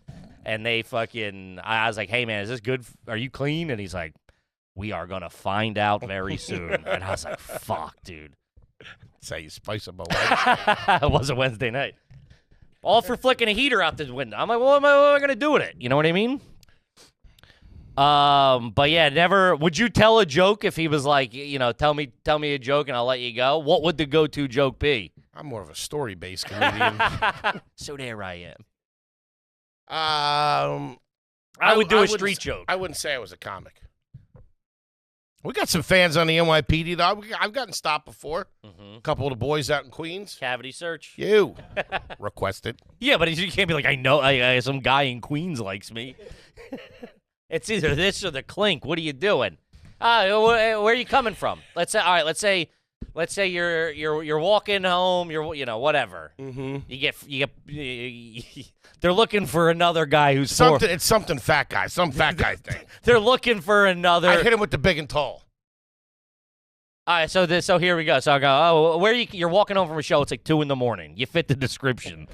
And they I was like, hey, man, is this good? Are you clean? And he's like, we are going to find out very soon. And I was like, fuck, dude. That's how you spice up a Wednesday. It was a Wednesday night. All for flicking a heater out the window. I'm like, what am I going to do with it? You know what I mean? But yeah, never. Would you tell a joke if he was like, tell me a joke and I'll let you go? What would the go-to joke be? I'm more of a story-based comedian. So there I am. I would do a street joke. I wouldn't say I was a comic. We got some fans on the NYPD, though. I've gotten stopped before. Mm-hmm. A couple of the boys out in Queens. Cavity search. You requested. Yeah, but you can't be like, I know some guy in Queens likes me. It's either this or the clink. What are you doing? Where are you coming from? Let's say you're walking home. Whatever. Mm-hmm. They're looking for another guy who's something. It's something fat guy. Some fat guy thing. They're looking for another. I hit him with the big and tall. All right, so here we go. So I go, where you're walking home from a show. It's like 2 a.m. You fit the description.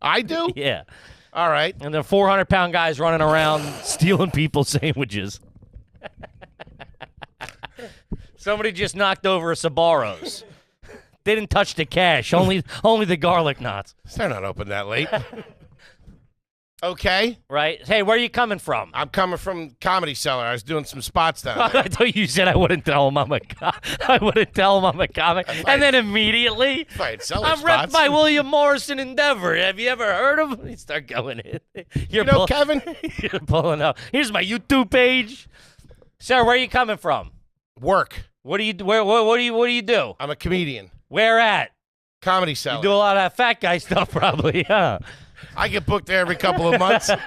I do? Yeah. All right. And the 400-pound guys running around stealing people's sandwiches. Somebody just knocked over a Sbarro's. They didn't touch the cash. Only the garlic knots. They're not open that late. Okay. Right. Hey, where are you coming from? I'm coming from Comedy Cellar. I was doing some spots down there. I thought you said I wouldn't tell him I'm a comic. And then immediately, I'm repped by William Morrison Endeavor. Have you ever heard of him? You start going in. Kevin? You're pulling up. Here's my YouTube page. Sir, where are you coming from? Work. What do you do? I'm a comedian. Where at? Comedy Cellar. You do a lot of that fat guy stuff probably, huh? I get booked there every couple of months. All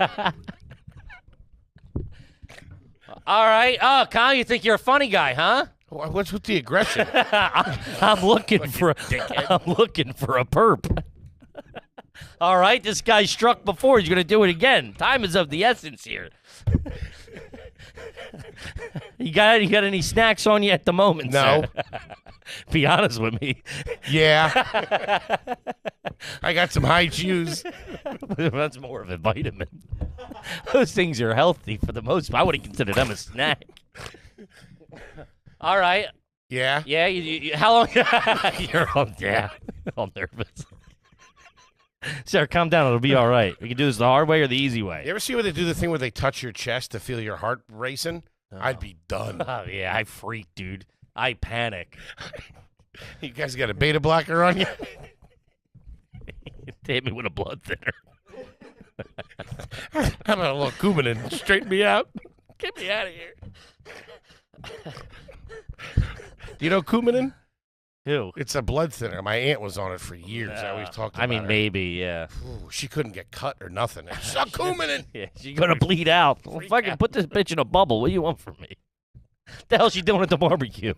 right. Oh, Kyle, you think you're a funny guy, huh? What's with the aggression? I'm looking for a perp. All right, this guy struck before. He's going to do it again. Time is of the essence here. You got any snacks on you at the moment? No. Sir? Be honest with me. Yeah. I got some high chews. That's more of a vitamin. Those things are healthy for the most part. I wouldn't consider them a snack. All right. Yeah? Yeah, you how long? You're all nervous. Sarah, calm down. It'll be all right. We can do this the hard way or the easy way. You ever see where they do the thing where they touch your chest to feel your heart racing? Oh. I'd be done. Oh, yeah, I freak, dude. I panic. You guys got a beta blocker on you? They hit me with a blood thinner. How about a little Coumadin? Straighten me out. Get me out of here. Do you know Coumadin? Who? It's a blood thinner. My aunt was on it for years. I always talked about her. maybe, yeah. Ooh, she couldn't get cut or nothing. She's a Coumadin. Yeah, she's going to bleed out. Well, if I can put this bitch in a bubble, what do you want from me? The hell she doing at the barbecue?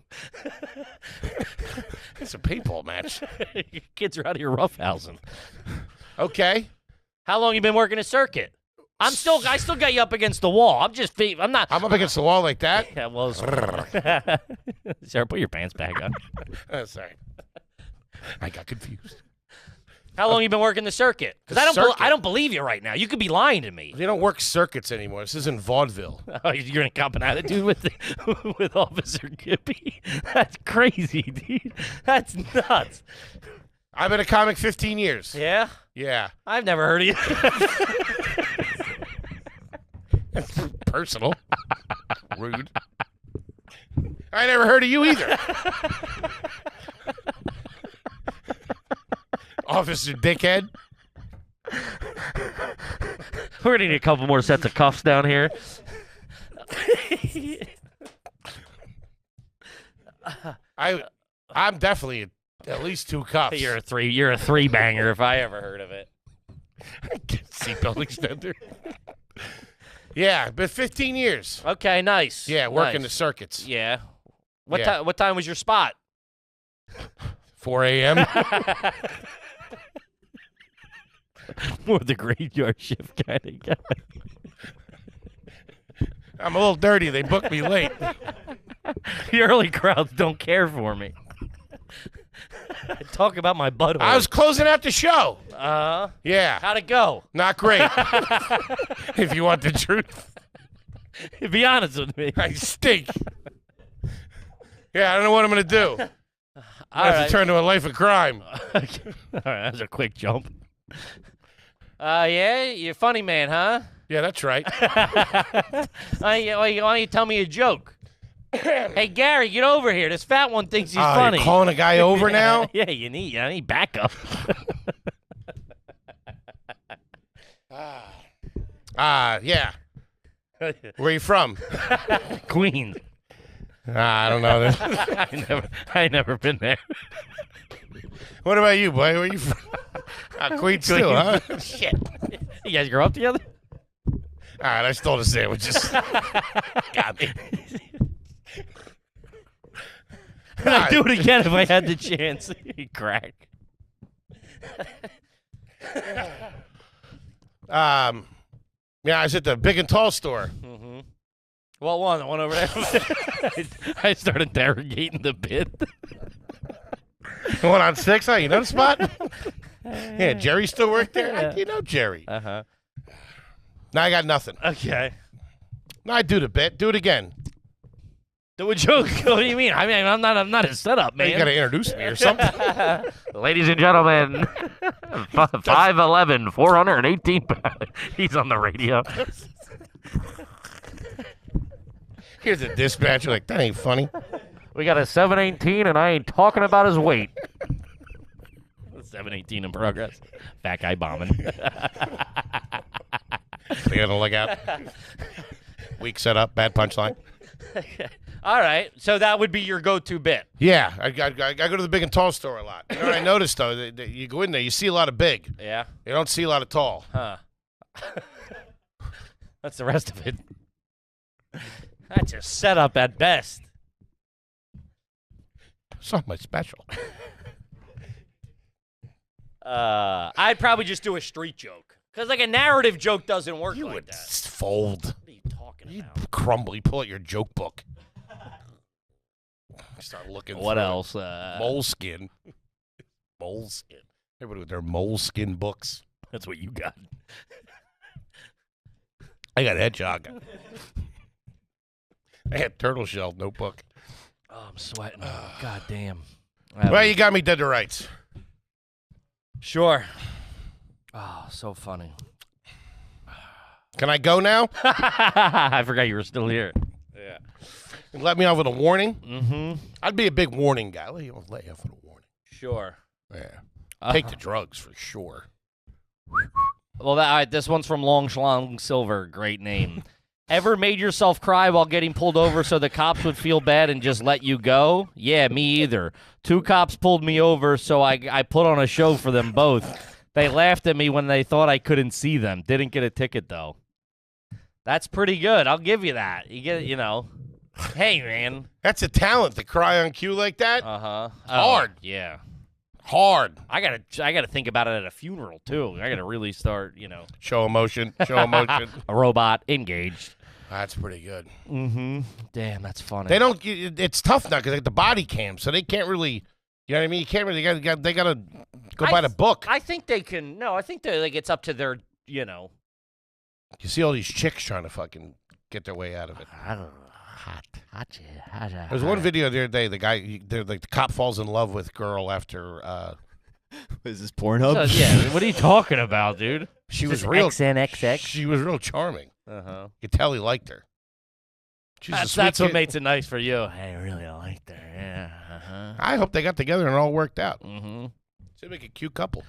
It's a paintball match. Your kids are out of your roughhousing. Okay. How long you been working a circuit? I still got you up against the wall. I'm not. I'm up against the wall like that? Yeah, well, Sarah, put your pants back on. Sorry. I got confused. How long you been working the circuit? Because I don't believe you right now. You could be lying to me. They don't work circuits anymore. This is in vaudeville. Oh, you're gonna cop an attitude with Officer Kippy? That's crazy, dude. That's nuts. I've been a comic 15 years. Yeah? Yeah. I've never heard of you. Personal. Rude. I never heard of you either. Officer Dickhead. We're gonna need a couple more sets of cuffs down here. I'm definitely at least 2 cuffs. You're a three banger if I ever heard of it. Seatbelt extender. Yeah, but 15 years. Okay, nice. Yeah, working the nice. circuits. Yeah. What time was your spot? 4 a.m. More the graveyard shift kind of guy. I'm a little dirty. They booked me late. The early crowds don't care for me. Talk about my butthole. I was closing out the show. Yeah. How'd it go? Not great. If you want the truth. Be honest with me. I stink. Yeah, I don't know what I'm going to do. I have to turn to a life of crime. All right, that was a quick jump. Yeah, you're a funny man, huh? Yeah, that's right. Why don't you tell me a joke? Hey, Gary, get over here. This fat one thinks he's funny. You're calling a guy over now? Yeah, I need backup. Yeah. Where you from? Queens. I don't know. I ain't never been there. What about you, boy? Where you from? Queens too, huh? Shit. You guys grow up together? All right, I stole the sandwiches. Got me. I'd do it again if I had the chance. Crack. Yeah, I was at the Big and Tall store. Mm-hmm. What one? The one over there? I started interrogating the bit. The one on 6, huh? You know the spot? Yeah, Jerry still worked there? Yeah. You know Jerry. Uh-huh. Now I got nothing. Okay. Now I do the bit. Do it again. Do a joke. What do you mean? I mean, I'm not a setup, man. You got to introduce me or something. Ladies and gentlemen, 5'11", 418 pounds. He's on the radio. Here's a dispatcher like, that ain't funny. We got a 718, and I ain't talking about his weight. 718 in progress. Fat guy bombing. Stay on the lookout. Weak setup, bad punchline. All right, so that would be your go-to bit. Yeah, I go to the Big and Tall store a lot. You know what I noticed, though? That you go in there, you see a lot of big. Yeah? You don't see a lot of tall. Huh. That's the rest of it. That's a setup at best. It's not my special. I'd probably just do a street joke. Because, like, a narrative joke doesn't work You like would that. fold. What are you talking You'd about? crumble. You pull out your joke book. Start looking. What through else? it. Moleskin. Moleskin. Everybody with their moleskin books. That's what you got. I got Hedgehog. I had Turtle Shell notebook. Oh, I'm sweating. God damn. Well, you got me dead to rights. Sure. Oh, so funny. Can I go now? I forgot you were still here. Yeah. Let me off with a warning? Mm-hmm. I'd be a big warning guy. Let you off with a warning. Sure. Yeah. Take the drugs for sure. Well, all right, this one's from Long Schlong Silver. Great name. Ever made yourself cry while getting pulled over so the cops would feel bad and just let you go? Yeah, me either. 2 cops pulled me over, so I put on a show for them both. They laughed at me when they thought I couldn't see them. Didn't get a ticket, though. That's pretty good. I'll give you that. You get, hey, man. That's a talent to cry on cue like that. Uh-huh. Hard. Yeah. Hard. I gotta think about it at a funeral, too. I gotta really start, Show emotion. Show emotion. A robot engaged. That's pretty good. Mm-hmm. Damn, that's funny. They don't. It's tough now because they got the body cam, so they can't really. You know what I mean? You can't really. They gotta go by the book. I think they can. No, I think it's up to their. You see all these chicks trying to fucking get their way out of it. Hot. There's one video the other day. The cop falls in love with girl after. Is this Pornhub? Yeah. What are you talking about, dude? She was real. XNXX. She was real charming. Uh-huh. You could tell he liked her. That's what makes it nice for you. I really liked her. Yeah. Uh-huh. I hope they got together and it all worked out. Mm-hmm. Seemed like a cute couple.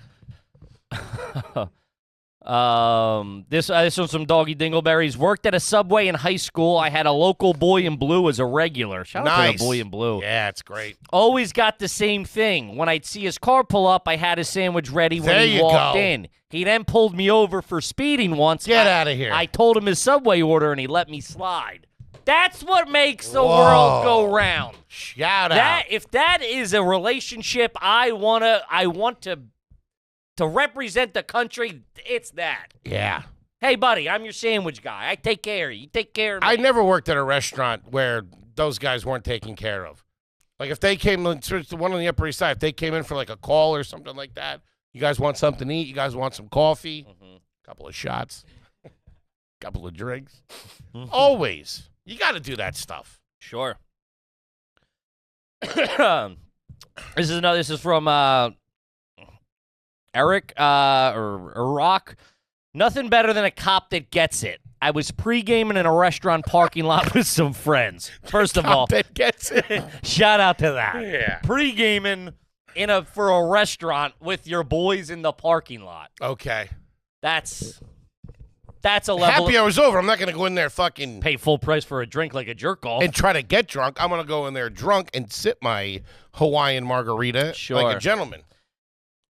This one's some Doggy Dingleberries. Worked at a Subway in high school. I had a local boy in blue as a regular. Shout out to the boy in blue. Yeah, it's great. Always got the same thing. When I'd see his car pull up, I had his sandwich ready when he walked in. He then pulled me over for speeding once. Get out of here. I told him his Subway order, and he let me slide. That's what makes the world go round. Shout out. If that is a relationship I want to represent the country, it's that. Yeah. Hey, buddy, I'm your sandwich guy. I take care of you. You take care of me. I never worked at a restaurant where those guys weren't taken care of. Like if they came, the one on the Upper East Side, if they came in for like a call or something like that, you guys want something to eat? You guys want some coffee? Couple of shots? Couple of drinks? Always. You got to do that stuff. Sure. This is from Eric or Rock. Nothing better than a cop that gets it. I was pre-gaming in a restaurant parking lot with some friends. First of all, that gets it. Shout out to that. Yeah. Pre-gaming for a restaurant with your boys in the parking lot. Okay. That's a level. Happy hour's over. I'm not going to go in there fucking pay full price for a drink like a jerk off and try to get drunk. I'm going to go in there drunk and sip my Hawaiian margarita like a gentleman.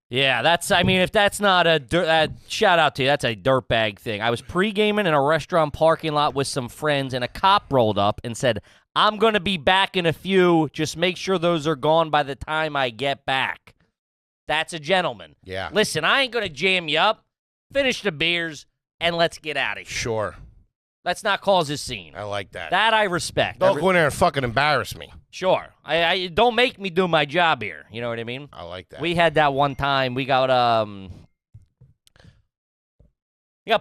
Yeah, if that's not a shout out to you, that's a dirtbag thing. I was pre-gaming in a restaurant parking lot with some friends, and a cop rolled up and said, I'm going to be back in a few. Just make sure those are gone by the time I get back. That's a gentleman. Yeah. Listen, I ain't going to jam you up. Finish the beers, and let's get out of here. Sure. Let's not cause a scene. I like that. That I respect. Don't go in there and fucking embarrass me. Sure. I don't make me do my job here. You know what I mean? I like that. We had that one time. We got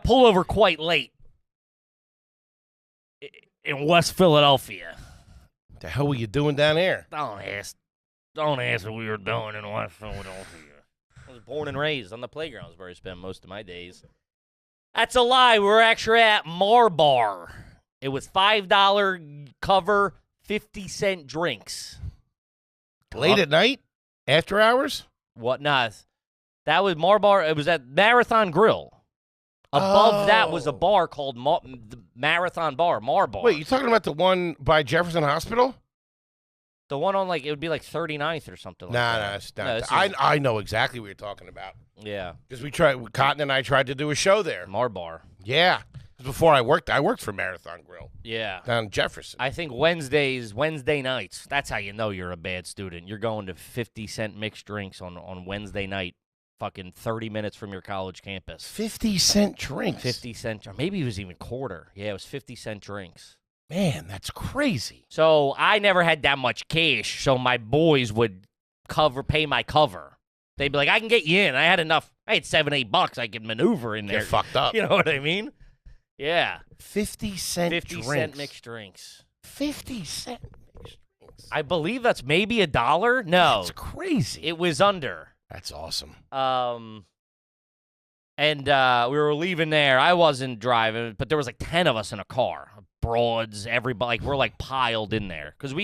pulled over quite late in West Philadelphia. What the hell were you doing down there? Don't ask what we were doing in West Philadelphia. I was born and raised on the playgrounds where I spent most of my days. That's a lie. We were actually at Mar-Bar. It was $5 cover, 50-cent drinks. Late at night? After hours? What? Nah. That was Mar-Bar. It was at Marathon Grill. Above that was a bar called Marathon Bar, Mar-Bar. Wait, you talking about the one by Jefferson Hospital? The one on, it would be 39th or something like that. Nah, it's not. I know exactly what you're talking about. Yeah. Because Cotton and I tried to do a show there. Mar-Bar. Yeah. Before I worked for Marathon Grill. Yeah. Down in Jefferson. I think Wednesday nights. That's how you know you're a bad student. You're going to 50-cent mixed drinks on Wednesday night, fucking 30 minutes from your college campus. 50-cent drinks? 50-cent. Or maybe it was even quarter. Yeah, it was 50-cent drinks. Man, that's crazy. So I never had that much cash, so my boys would pay my cover. They'd be like, I can get you in. I had enough. I had $7-8 I could maneuver in there. Get fucked up. You know what I mean? Yeah. 50-cent drinks. 50-cent mixed drinks. 50-cent mixed drinks. I believe that's maybe $1. No. That's crazy. It was under. That's awesome. And we were leaving there. I wasn't driving, but there was 10 of us in a car. Broads, everybody. We're piled in there. Because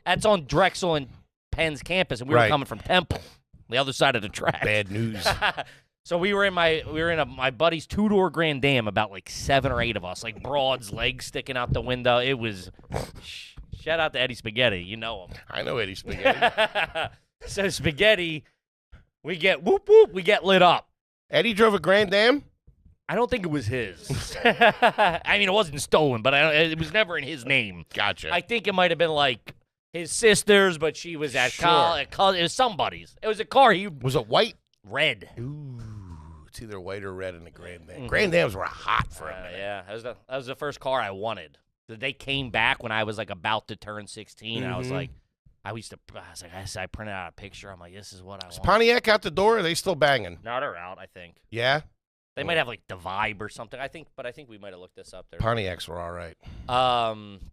that's on Drexel and Penn's campus, and we were coming from Temple, the other side of the track. Bad news. So we were in my buddy's 2-door Grand Dam, about like 7 or 8 of us, like broads, legs sticking out the window. It was shout out to Eddie Spaghetti, you know him. I know Eddie Spaghetti. So Spaghetti, we get whoop whoop, we get lit up. Eddie drove a Grand Dam? I don't think it was his. I mean, it wasn't stolen, but it was never in his name. Gotcha. I think it might have been like his sister's, but she was at college. It was somebody's. It was a car. Was it white? Red. Ooh, it's either white or red in the Grand Dam. Grand Dams were hot for a minute. Yeah, that was the first car I wanted. They came back when I was like about to turn 16. And I was like, I printed out a picture. I'm like, this is what I want. Is Pontiac out the door? Or are they still banging? No, they're out, I think. Yeah? They might have like the Vibe or something. I think we might have looked this up there. Pontiacs were all right.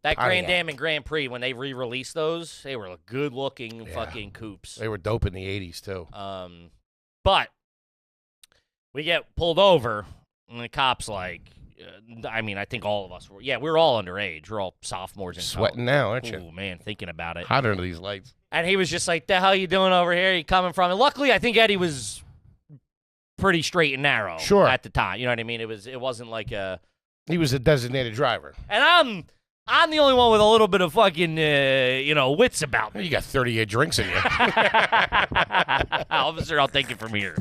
That Grand Dam and Grand Prix, when they re-released those, they were good-looking fucking coupes. They were dope in the 80s, too. But we get pulled over, and the cop's like, I think all of us were. Yeah, we were all underage. We're all sophomores in Sweating now, aren't you? Oh, man, thinking about it. Hot under these lights. And he was just like, the hell you doing over here? You coming from? And luckily, I think Eddie was pretty straight and narrow at the time. You know what I mean? It wasn't like a... He was a designated driver. And I'm the only one with a little bit of fucking, wits about me. You got 38 drinks in you. Officer, I'll take it from here.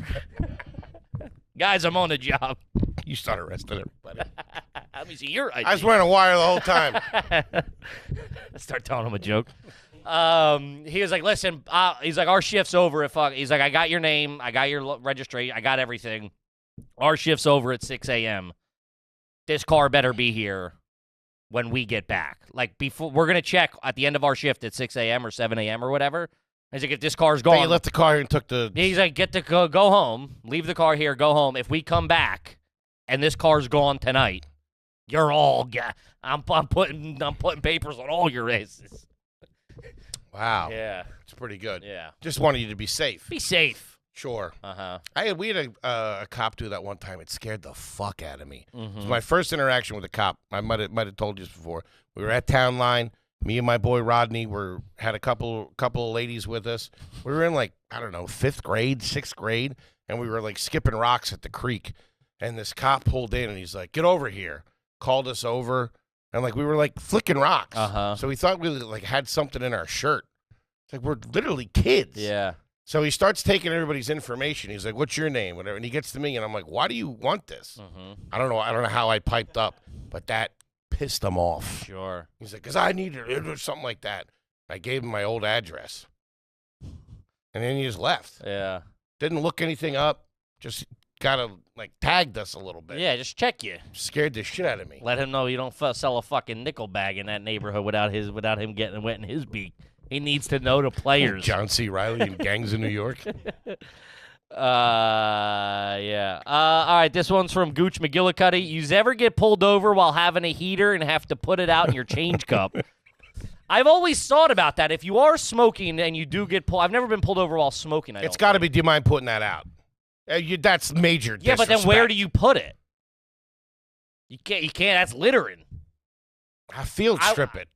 Guys, I'm on the job. You start arresting everybody. Let me see your ID. I was wearing a wire the whole time. I start telling him a joke. He was like, listen, he's like, our shift's over he's like, I got your name, I got your registration, I got everything. Our shift's over at 6 a.m. This car better be here when we get back. Like, before, we're going to check at the end of our shift at 6 a.m. or 7 a.m. or whatever. He's like, if this car's gone. You left the car and took the... He's like, go home, leave the car here, go home. If we come back and this car's gone tonight, you're all... I'm putting papers on all your races. Wow. Yeah. It's pretty good. Yeah. Just wanted you to be safe. Be safe. Sure. Uh-huh. We had a cop do that one time. It scared the fuck out of me. Mm-hmm. It was my first interaction with a cop. I might have told you this before. We were at Town Line. Me and my boy Rodney had a couple of ladies with us. We were in like, I don't know, 5th grade, 6th grade, and we were like skipping rocks at the creek. And this cop pulled in and he's like, "Get over here." Called us over, and like we were like flicking rocks. Uh-huh. So we thought we like had something in our shirt. It's like we're literally kids. Yeah. So he starts taking everybody's information. He's like, "What's your name?" Whatever. And he gets to me, and I'm like, "Why do you want this?" Mm-hmm. I don't know how I piped up, but that pissed him off. Sure. He's like, "'Cause I needed it," or something like that. I gave him my old address, and then he just left. Yeah. Didn't look anything up. Just kind of like tagged us a little bit. Yeah, just check you. Scared the shit out of me. Let him know you don't sell a fucking nickel bag in that neighborhood without him getting wet in his beak. He needs to know the players. John C. Reilly and gangs in New York. Yeah. All right, this one's from 𝙧𝙚𝙙𝙘🔵. You ever get pulled over while having a heater and have to put it out in your change cup? I've always thought about that. If you are smoking and you do get pulled, I've never been pulled over while smoking. It's got to be. Do you mind putting that out? That's major. Yeah, disrespect. but then where do you put it? You can't. That's littering. I field strip it.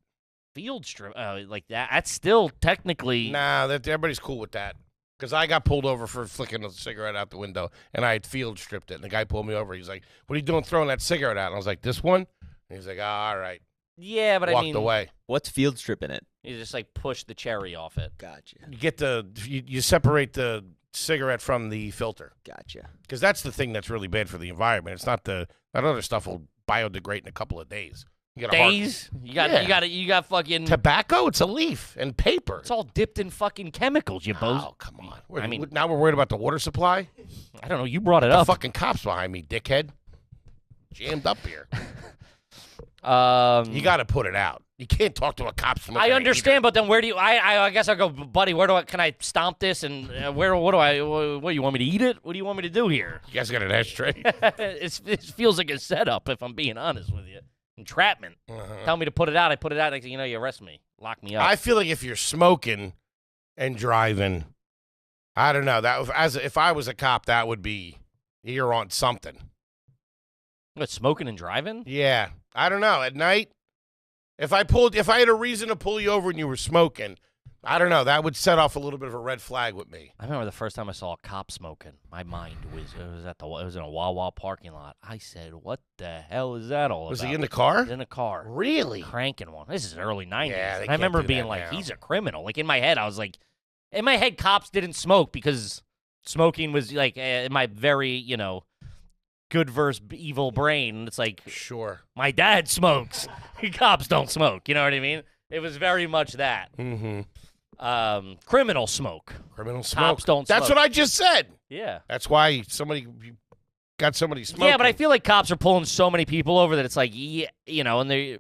Field strip like that. That's still technically. Nah, everybody's cool with that. Because I got pulled over for flicking a cigarette out the window, and I had field stripped it. And the guy pulled me over. He's like, "What are you doing throwing that cigarette out?" And I was like, "This one?" And he's like, all right. Yeah, but Walked away. What's field stripping it? You just like push the cherry off it. Gotcha. You get you separate the cigarette from the filter. Gotcha. Because that's the thing that's really bad for the environment. It's not that other stuff will biodegrade in a couple of days. You got fucking tobacco. It's a leaf and paper. It's all dipped in fucking chemicals, you bozo. Oh, come on. Now we're worried about the water supply. I don't know. You brought it up. The fucking cops behind me, dickhead. Jammed up here. You got to put it out. You can't talk to a cop. I understand, but then where do you? I guess I go, buddy. Can I stomp this? And what do you want me to eat it? What do you want me to do here? You guys got an ashtray? It feels like a setup, if I'm being honest with you. Entrapment. Tell me to put it out. I put it out. Like, you arrest me, lock me up. I feel like if you're smoking and driving, I don't know. If I was a cop, that would be you're on something. What, smoking and driving? Yeah, I don't know. At night, if I had a reason to pull you over and you were smoking, I don't know. That would set off a little bit of a red flag with me. I remember the first time I saw a cop smoking. My mind was in a Wawa parking lot. I said, "What the hell is that all about?" Was he in the car? He was in a car. Really? Cranking one. This is early 90s. Yeah, and I remember being like, "He's a criminal." Like in my head, I was like, in my head, cops didn't smoke because smoking was like in my very, good versus evil brain. It's like, sure, my dad smokes. Cops don't smoke. You know what I mean? It was very much that. Mm-hmm. Criminal smoke. Criminal smoke. Cops don't smoke. That's what I just said. Yeah. That's why you got somebody smoking. Yeah, but I feel like cops are pulling so many people over that it's like, and they,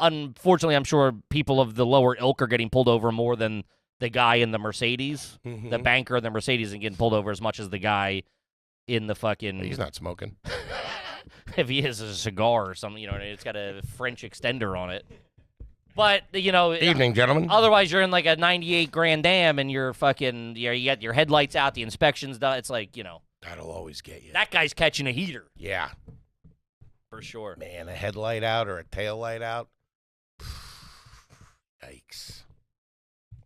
unfortunately, I'm sure people of the lower ilk are getting pulled over more than the guy in the Mercedes. Mm-hmm. The banker in the Mercedes isn't getting pulled over as much as the guy in the fucking... He's not smoking. If he has a cigar or something, it's got a French extender on it. But, Evening, gentlemen. Otherwise, you're in like a 98 Grand Am and you're fucking, you got your headlights out, the inspection's done. It's like, That'll always get you. that guy's catching a heater. Yeah. For sure. Man, a headlight out or a tail light out. Yikes.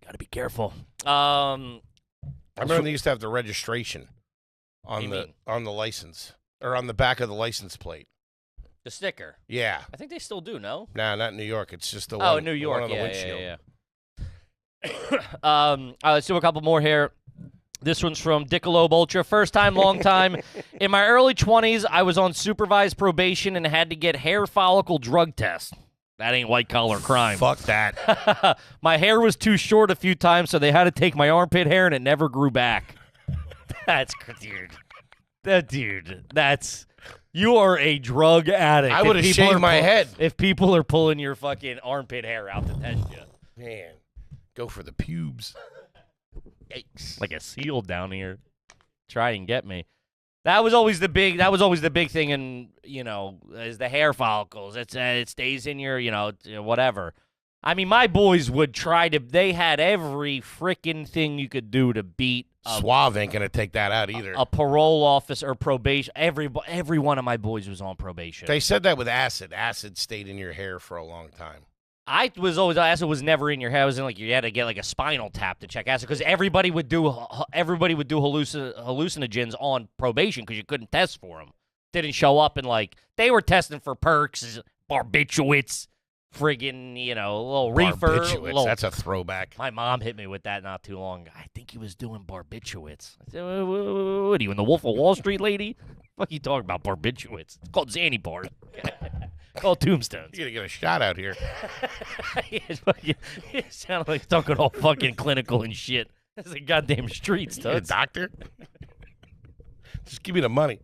Got to be careful. I remember they used to have the registration on What do you on the license or on the back of the license plate. The sticker. Yeah. I think they still do, no? No, not in New York. It's just the one. Oh, New the York, one on the yeah, windshield. yeah. Let's do a couple more here. This one's from Dickelobe Ultra. First time, long time. In my early 20s, I was on supervised probation and had to get hair follicle drug test. That ain't white-collar crime. Fuck that. My hair was too short a few times, so they had to take my armpit hair, and it never grew back. That's... You are a drug addict. I would have shaved my head. If people are pulling your fucking armpit hair out to test you. Man, go for the pubes. Yikes. Like a seal down here. Try and get me. That was always the big thing in, is the hair follicles. It stays in your, whatever. I mean, my boys would they had every freaking thing you could do to beat Suave ain't going to take that out either. A parole officer or probation. Every one of my boys was on probation. They said that with acid. Acid stayed in your hair for a long time. Acid was never in your hair. It was in you had to get like a spinal tap to check acid because everybody would do hallucinogens on probation because you couldn't test for them. Didn't show up and they were testing for perks, barbiturates, friggin', little reefer. That's a throwback. My mom hit me with that not too long. I think he was doing barbiturates. I said, what are you, in the Wolf of Wall Street, lady? What are you talking about, barbiturates? It's called Xanny called tombstones. You're going to get a shot out here. You sound like talking all fucking clinical and shit. That's the goddamn streets, you a doctor? Just give me the money.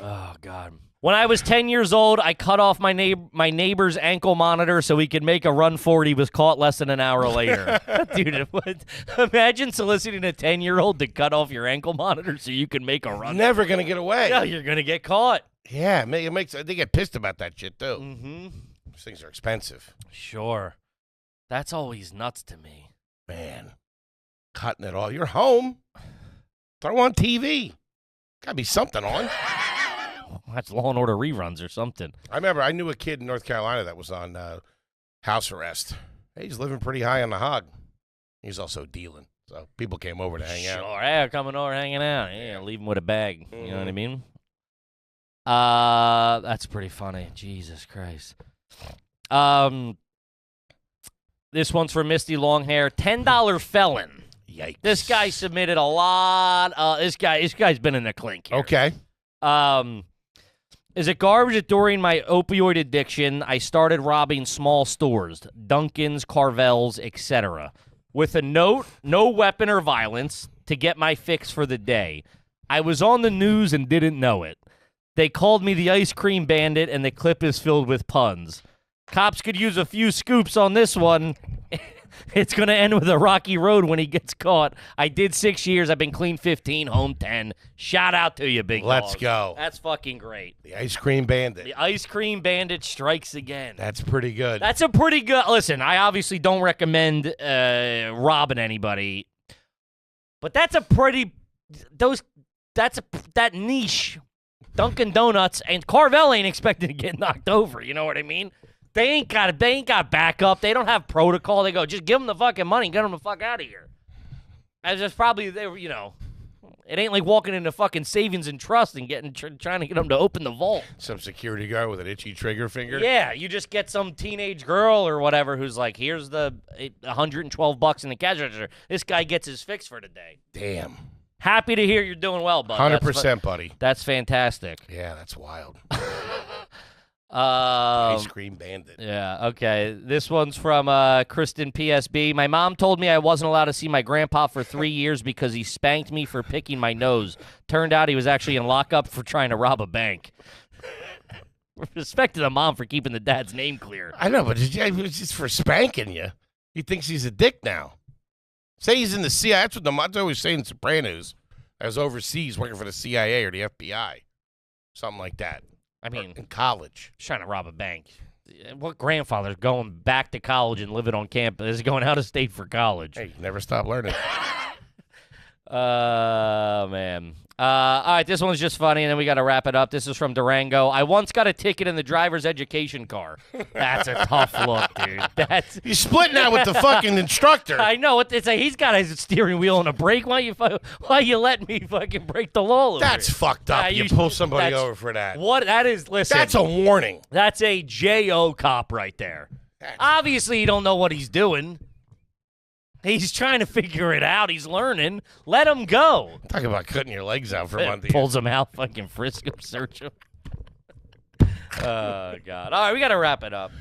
Oh, God. When I was 10 years old, I cut off my neighbor's ankle monitor so he could make a run for it. He was caught less than an hour later. Dude, imagine soliciting a 10-year-old to cut off your ankle monitor so you can make a run. Never going to get away. No, you're going to get caught. Yeah, they get pissed about that shit, too. Mm-hmm. Those things are expensive. Sure. That's always nuts to me. Man, cutting it all. You're home. Throw on TV. Got to be something on. That's Law and Order reruns or something. I remember I knew a kid in North Carolina that was on house arrest. He's living pretty high on the hog. He's also dealing. So people came over to hang out. Sure, yeah, coming over, hanging out. Yeah, leave him with a bag. Mm-hmm. You know what I mean? That's pretty funny. Jesus Christ. This one's for Misty Longhair. $10 felon. Yikes. This guy submitted a lot. This guy's been in the clink here. Okay. Is it garbage that during my opioid addiction, I started robbing small stores, Dunkin's, Carvel's, etc., with a note, no weapon or violence, to get my fix for the day. I was on the news and didn't know it. They called me the ice cream bandit, and the clip is filled with puns. Cops could use a few scoops on this one. It's going to end with a rocky road when he gets caught. I did 6 years. I've been clean 15, home 10. Shout out to you, big Let's dog. go. That's fucking great. The ice cream bandit. The ice cream bandit strikes again. That's pretty good. That's a pretty good... Listen, I obviously don't recommend robbing anybody, but that's a pretty... That niche... Dunkin' Donuts and Carvel ain't expected to get knocked over. You know what I mean? They ain't got backup. They don't have protocol. They go, just give them the fucking money, get them the fuck out of here. And just probably they were, it ain't like walking into fucking savings and trust and trying to get them to open the vault. Some security guard with an itchy trigger finger. Yeah, you just get some teenage girl or whatever who's like, here's the $112 in the cash register. This guy gets his fix for the day. Damn. Happy to hear you're doing well, bud. 100%, buddy. That's fantastic. Yeah, that's wild. Ice cream bandit. Yeah, okay. This one's from Kristen PSB. My mom told me I wasn't allowed to see my grandpa for 3 years because he spanked me for picking my nose. Turned out he was actually in lockup for trying to rob a bank. Respect to the mom for keeping the dad's name clear. I know, but it was just for spanking you. He thinks he's a dick now. Say he's in the CIA. That's what the mom's always saying in Sopranos. I was overseas working for the CIA or the FBI. Something like that. I mean, in college. Trying to rob a bank. What grandfather's going back to college and living on campus? Is going out of state for college? Hey, never stop learning. Man. All right, this one's just funny, and then we got to wrap it up. This is from Durango. I once got a ticket in the driver's education car. That's a tough look, dude. You're splitting out with the fucking instructor. I know. It's like he's got a steering wheel and a brake. Why you let me fucking break the law over That's here? fucked up. You pull somebody over for that. What? That is, listen. That's a warning. That's a J.O. cop right there. Obviously, you don't know what he's doing. He's trying to figure it out. He's learning. Let him go. Talk about cutting your legs out for a month. Pulls him out, fucking frisk him, search him. Oh, God. All right, we got to wrap it up.